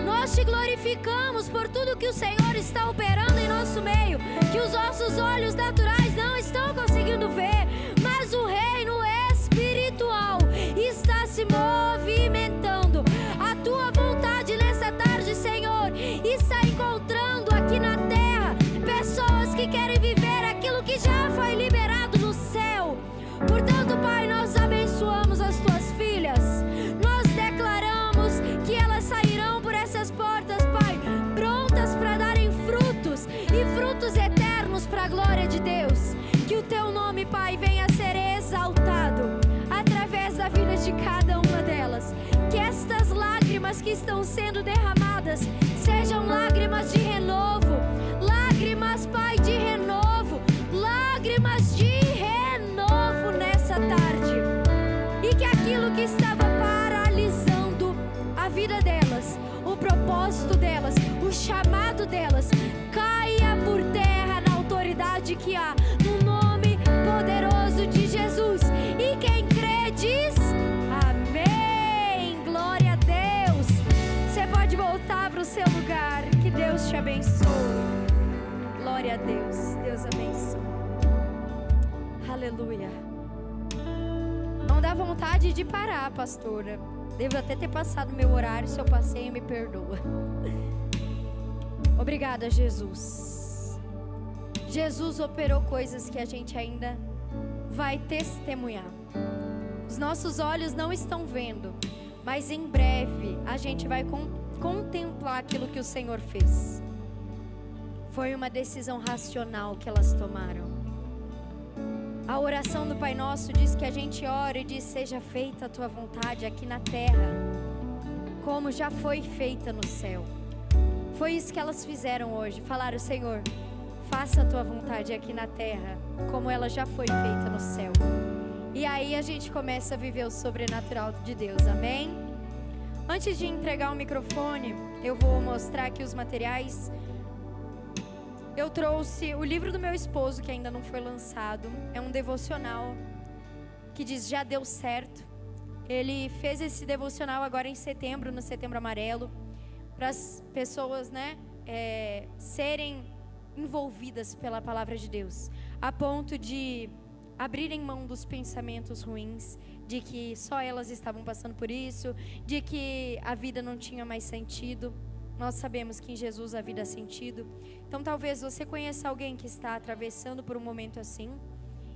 nós te glorificamos por tudo que o Senhor está operando em nosso meio, que os nossos olhos naturais não estão conseguindo ver, mas o reino espiritual está se movimentando. A tua vontade nessa tarde, Senhor, está encontrando aqui na terra pessoas que querem viver aquilo que já foi liberado no céu. Portanto, Pai, nós abençoamos as tuas filhas, nós declaramos que elas sairão por essas portas, Pai, prontas para darem frutos e frutos eternos para a glória de Deus. Que o teu nome, Pai, venha a ser exaltado através da vida de cada uma delas. Que estas lágrimas que estão sendo derramadas sejam lágrimas de renovo, lágrimas, Pai, de renovo, lágrimas de renovo nessa tarde. E que aquilo que estava paralisando a vida delas, o propósito delas, o chamado delas, caia por terra na autoridade que há no nome poderoso de Jesus. E quem crê diz amém. Glória a Deus. Você pode voltar para o seu lugar. Que Deus te abençoe. Glória a Deus. Deus abençoe. Aleluia. Não dá vontade de parar, pastora. Devo até ter passado meu horário. Se eu passei, me perdoa. Obrigada, Jesus. Jesus operou coisas que a gente ainda vai testemunhar. Os nossos olhos não estão vendo, mas em breve a gente vai contemplar aquilo que o Senhor fez. Foi uma decisão racional que elas tomaram. A oração do Pai Nosso diz que a gente ora e diz: seja feita a tua vontade aqui na terra, como já foi feita no céu. Foi isso que elas fizeram hoje. Falaram: Senhor, faça a tua vontade aqui na terra, como ela já foi feita no céu. E aí a gente começa a viver o sobrenatural de Deus, amém? Antes de entregar o microfone, eu vou mostrar aqui os materiais. Eu trouxe o livro do meu esposo, que ainda não foi lançado. É um devocional que diz Já Deu Certo. Ele fez esse devocional agora em setembro, no Setembro Amarelo, para as pessoas, serem envolvidas pela palavra de Deus, a ponto de abrirem mão dos pensamentos ruins, de que só elas estavam passando por isso, de que a vida não tinha mais sentido. Nós sabemos que em Jesus a vida há sentido. Então talvez você conheça alguém que está atravessando por um momento assim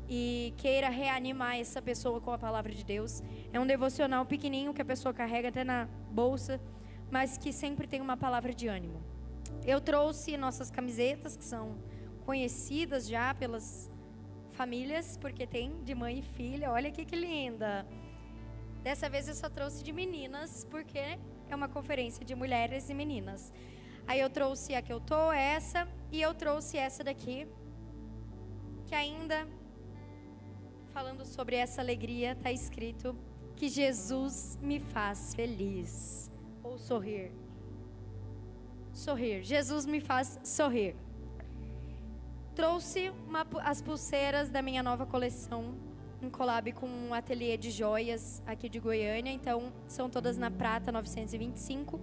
e queira reanimar essa pessoa com a palavra de Deus. É um devocional pequenininho que a pessoa carrega até na bolsa, mas que sempre tem uma palavra de ânimo. Eu trouxe nossas camisetas, que são conhecidas já pelas famílias, porque tem de mãe e filha. Olha aqui que linda. Dessa vez eu só trouxe de meninas, porque é uma conferência de mulheres e meninas. Aí eu trouxe a que eu tô, essa, e eu trouxe essa daqui, que ainda, falando sobre essa alegria, está escrito que Jesus me faz feliz. Ou sorrir. Sorrir. Jesus me faz sorrir. Trouxe as pulseiras da minha nova coleção, em collab com um ateliê de joias aqui de Goiânia. Então, são todas na prata 925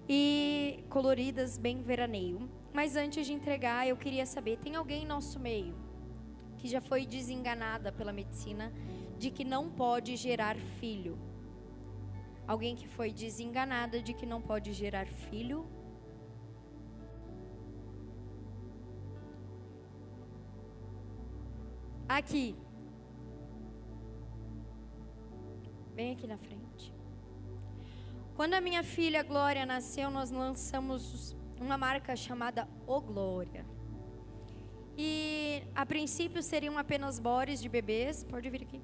e coloridas, bem veraneio. Mas antes de entregar, eu queria saber, tem alguém em nosso meio que já foi desenganada pela medicina de que não pode gerar filho? Alguém que foi desenganada de que não pode gerar filho? Aqui. Bem aqui na frente. Quando a minha filha Glória nasceu, nós lançamos uma marca chamada O Glória. E a princípio seriam apenas bores de bebês. Pode vir aqui.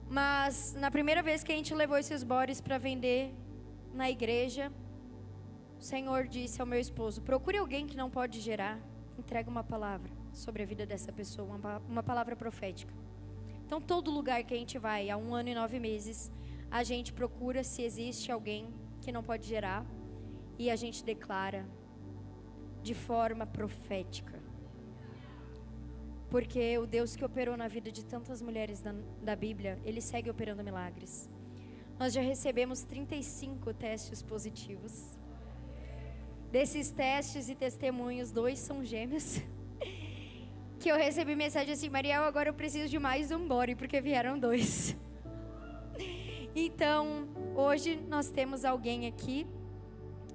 Mas na primeira vez que a gente levou esses bores para vender na igreja, o Senhor disse ao meu esposo: procure alguém que não pode gerar, entrega uma palavra sobre a vida dessa pessoa, uma palavra profética. Então todo lugar que a gente vai, há 1 ano e 9 meses, a gente procura se existe alguém que não pode gerar, e a gente declara de forma profética. Porque o Deus que operou na vida de tantas mulheres da Bíblia, Ele segue operando milagres. Nós já recebemos 35 testes positivos. Desses testes e testemunhos, 2 são gêmeos. Que eu recebi mensagem assim: Mariel, agora eu preciso de mais um body, porque vieram 2. Então, hoje nós temos alguém aqui.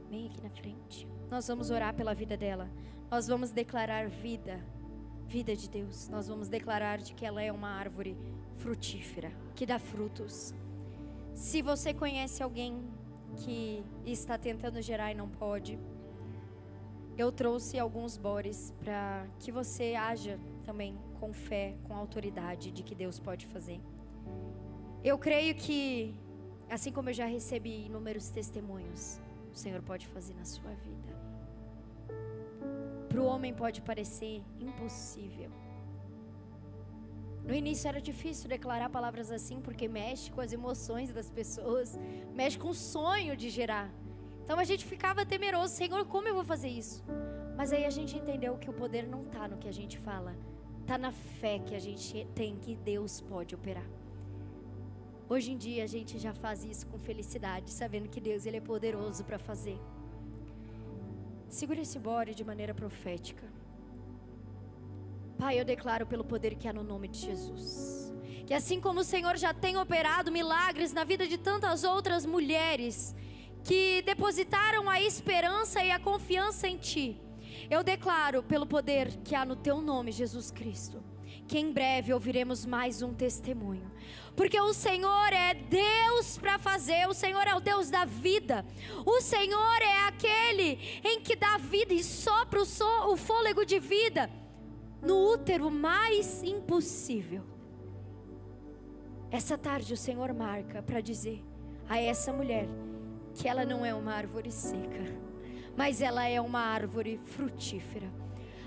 Vem aqui na frente. Nós vamos orar pela vida dela. Nós vamos declarar vida de Deus. Nós vamos declarar de que ela é uma árvore frutífera, que dá frutos. Se você conhece alguém que está tentando gerar e não pode, eu trouxe alguns bores para que você haja também com fé, com autoridade de que Deus pode fazer. Eu creio que, assim como eu já recebi inúmeros testemunhos, o Senhor pode fazer na sua vida. Para o homem pode parecer impossível. No início era difícil declarar palavras assim, porque mexe com as emoções das pessoas, mexe com o sonho de gerar. Então a gente ficava temeroso: Senhor, como eu vou fazer isso? Mas aí a gente entendeu que o poder não está no que a gente fala, está na fé que a gente tem que Deus pode operar. Hoje em dia a gente já faz isso com felicidade, sabendo que Deus, Ele é poderoso para fazer. Segura esse bode de maneira profética. Pai, eu declaro pelo poder que há no nome de Jesus, que assim como o Senhor já tem operado milagres na vida de tantas outras mulheres que depositaram a esperança e a confiança em Ti, eu declaro pelo poder que há no Teu nome, Jesus Cristo, que em breve ouviremos mais um testemunho. Porque o Senhor é Deus para fazer, o Senhor é o Deus da vida, o Senhor é aquele em que dá vida e sopra o fôlego de vida no útero mais impossível. Essa tarde o Senhor marca para dizer a essa mulher que ela não é uma árvore seca, mas ela é uma árvore frutífera.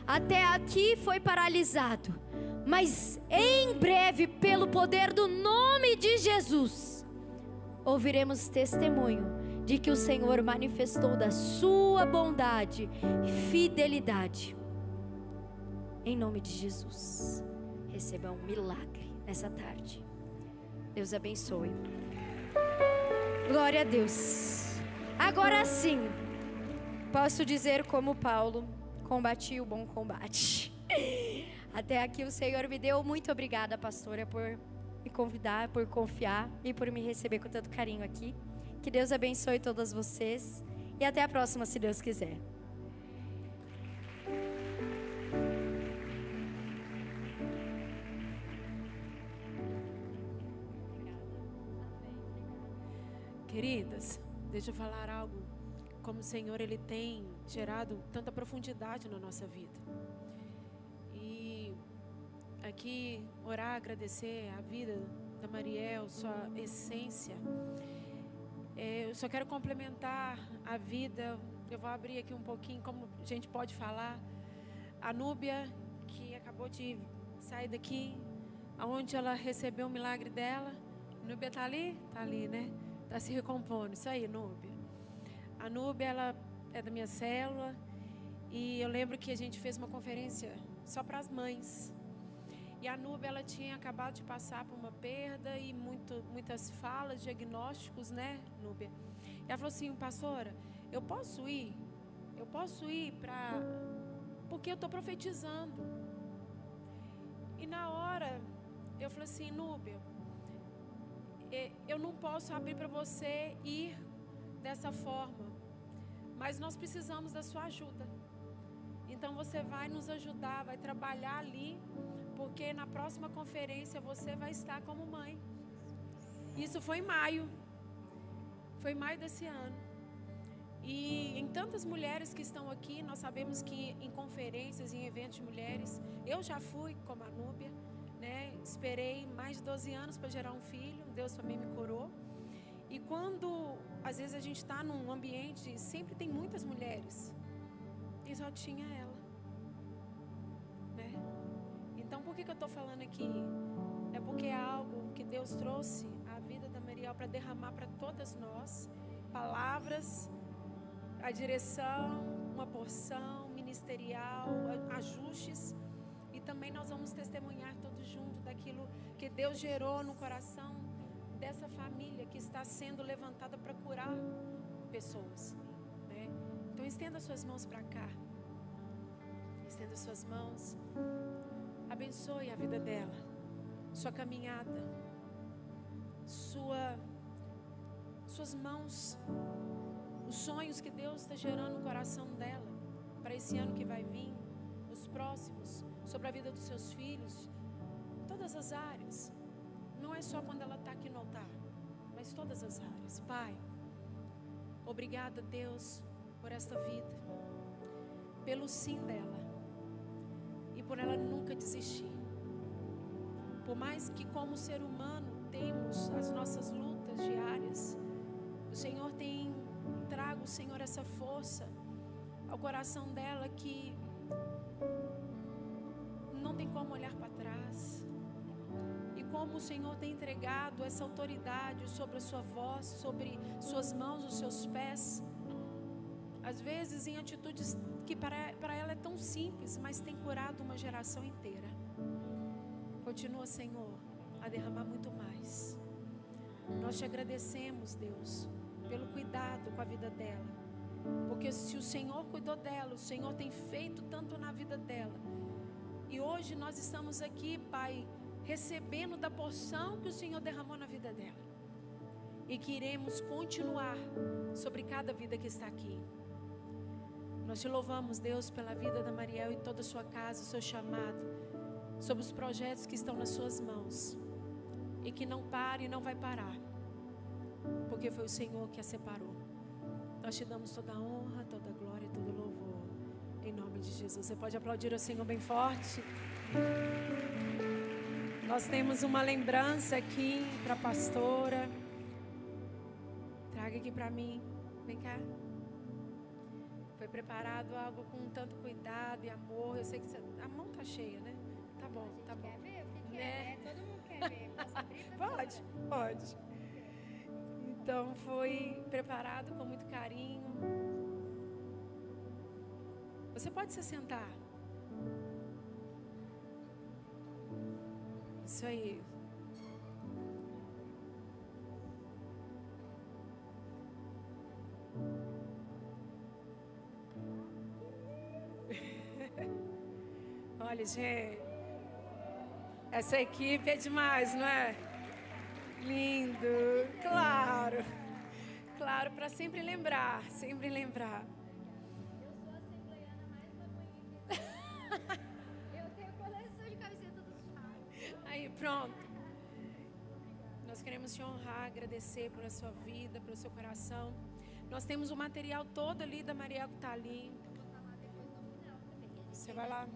Até aqui foi paralisado, mas em breve, pelo poder do nome de Jesus, ouviremos testemunho de que o Senhor manifestou da sua bondade e fidelidade. Em nome de Jesus, receba um milagre nessa tarde. Deus abençoe. Glória a Deus. Agora sim, posso dizer como Paulo: combati o bom combate. Até aqui o Senhor me deu. Muito obrigada, pastora, por me convidar, por confiar e por me receber com tanto carinho aqui. Que Deus abençoe todas vocês e até a próxima, se Deus quiser. Queridas, deixa eu falar algo. Como o Senhor, Ele tem gerado tanta profundidade na nossa vida. E aqui, orar, agradecer a vida da Mariel, sua essência. Eu só quero complementar a vida. Eu vou abrir aqui um pouquinho, como a gente pode falar. A Núbia, que acabou de sair daqui, aonde ela recebeu o milagre dela. A Núbia está ali? Está ali, né? Está se recompondo. Isso aí, Núbia. A Núbia, ela é da minha célula. E eu lembro que a gente fez uma conferência só para as mães. E a Núbia, ela tinha acabado de passar por uma perda e muitas falas, diagnósticos, né, Núbia? E ela falou assim: pastora, eu posso ir para... porque eu estou profetizando. E na hora, eu falei assim: Núbia, eu não posso abrir para você ir dessa forma, mas nós precisamos da sua ajuda. Então você vai nos ajudar, vai trabalhar ali, porque na próxima conferência você vai estar como mãe. Isso foi em maio desse ano. E em tantas mulheres que estão aqui, nós sabemos que em conferências, em eventos de mulheres, eu já fui como a Núbia, né? Esperei mais de 12 anos para gerar um filho. Deus também me curou. E quando, às vezes, a gente está num ambiente, sempre tem muitas mulheres. E só tinha ela. Né? Então, por que eu estou falando aqui? É porque é algo que Deus trouxe à vida da Mariel para derramar para todas nós. Palavras, a direção, uma porção ministerial, ajustes. E também nós vamos testemunhar todos juntos daquilo que Deus gerou no coração dessa família que está sendo levantada para curar pessoas, né? Então estenda suas mãos para cá. Estenda suas mãos. Abençoe a vida dela, sua caminhada, suas mãos, os sonhos que Deus está gerando no coração dela para esse ano que vai vir, os próximos, sobre a vida dos seus filhos, todas as áreas. Não é só quando ela está aqui no altar, mas todas as áreas. Pai, obrigada, Deus, por esta vida, pelo sim dela e por ela nunca desistir. Por mais que como ser humano temos as nossas lutas diárias, o Senhor tem trago, Senhor, essa força ao coração dela que não tem como olhar para trás. E como o Senhor tem entregado essa autoridade sobre a sua voz, sobre suas mãos, os seus pés. Às vezes em atitudes que para ela é tão simples, mas tem curado uma geração inteira. Continua, Senhor, a derramar muito mais. Nós te agradecemos, Deus, pelo cuidado com a vida dela. Porque se o Senhor cuidou dela, o Senhor tem feito tanto na vida dela. E hoje nós estamos aqui, Pai, recebendo da porção que o Senhor derramou na vida dela. E que iremos continuar sobre cada vida que está aqui. Nós te louvamos, Deus, pela vida da Mariel e toda a sua casa, o seu chamado, sobre os projetos que estão nas suas mãos. E que não pare e não vai parar. Porque foi o Senhor que a separou. Nós te damos toda a honra, toda a glória e todo o louvor. Em nome de Jesus. Você pode aplaudir o Senhor bem forte? Nós temos uma lembrança aqui para a pastora. Traga aqui para mim. Vem cá. Foi preparado algo com tanto cuidado e amor. Eu sei que a mão tá cheia, né? Tá bom, tá bom. Quer ver? O que Né? é? Todo mundo quer ver. Posso abrir, pastora? Pode. Então foi preparado com muito carinho. Você pode se sentar. Isso aí. Olha, gente, essa equipe é demais, não é? Lindo, claro. Claro, para sempre lembrar, sempre lembrar. Eu sou a assembleiana mais bonita. Eu tenho coleção de camiseta dos Chaves. Aí, pronto. Nós queremos te honrar, agradecer pela sua vida, pelo seu coração. Nós temos o material todo ali da Mariel que está ali. Eu vou estar lá depois no final também. Você vai lá?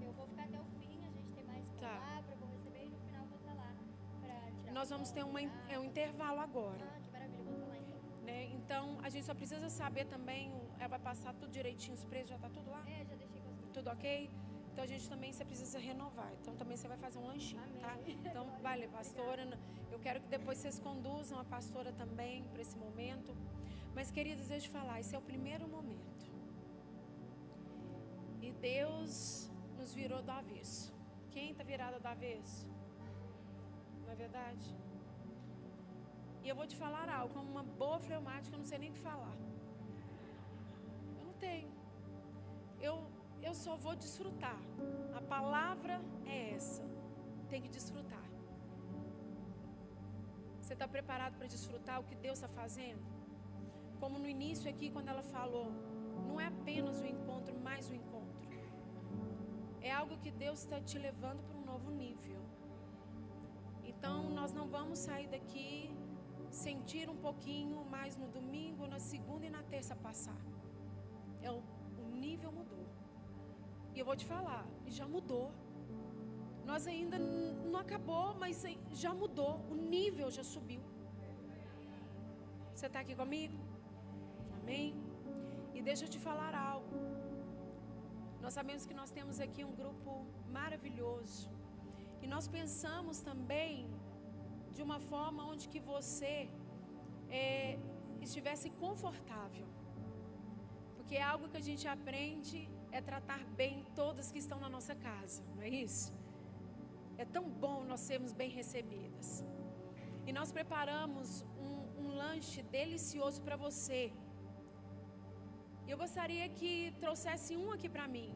Eu vou ficar até o fim, a gente tem mais Tá. palavra, eu vou receber e no final eu vou estar lá para tirar Nós vamos ter um intervalo agora. Ah, que maravilha, eu vou estar lá então. Né? Então, a gente só precisa saber também, ela vai passar tudo direitinho, os preços, já está tudo lá? Já deixei com as Tudo ok? Então, a gente também, você precisa renovar. Então, também você vai fazer um lanchinho, Amém. tá? Então, vale, pastora. Eu quero que depois vocês conduzam a pastora também para esse momento. Mas, queridos, deixa eu te falar, esse é o primeiro momento. E Deus nos virou do avesso. Quem está virado do avesso? Não é verdade? E eu vou te falar algo, como uma boa fleumática, eu não sei nem o que falar. Eu não tenho. Eu só vou desfrutar. A palavra é essa. Tem que desfrutar. Você está preparado para desfrutar o que Deus está fazendo? Como no início aqui, quando ela falou, não é apenas o encontro, mais o encontro. É algo que Deus está te levando para um novo nível. Então, nós não vamos sair daqui, sentir um pouquinho mais no domingo, na segunda e na terça passar. O nível mudou. E eu vou te falar, já mudou. nós ainda não acabou, mas já mudou, o nível já subiu. Você está aqui comigo? Amém? E deixa eu te falar algo. Nós sabemos que nós temos aqui um grupo maravilhoso. E nós pensamos também de uma forma onde que você estivesse confortável. Porque é algo que a gente aprende, é tratar bem todas que estão na nossa casa, não é isso? É tão bom nós sermos bem recebidas. E nós preparamos um lanche delicioso para você. E eu gostaria que trouxesse um aqui para mim.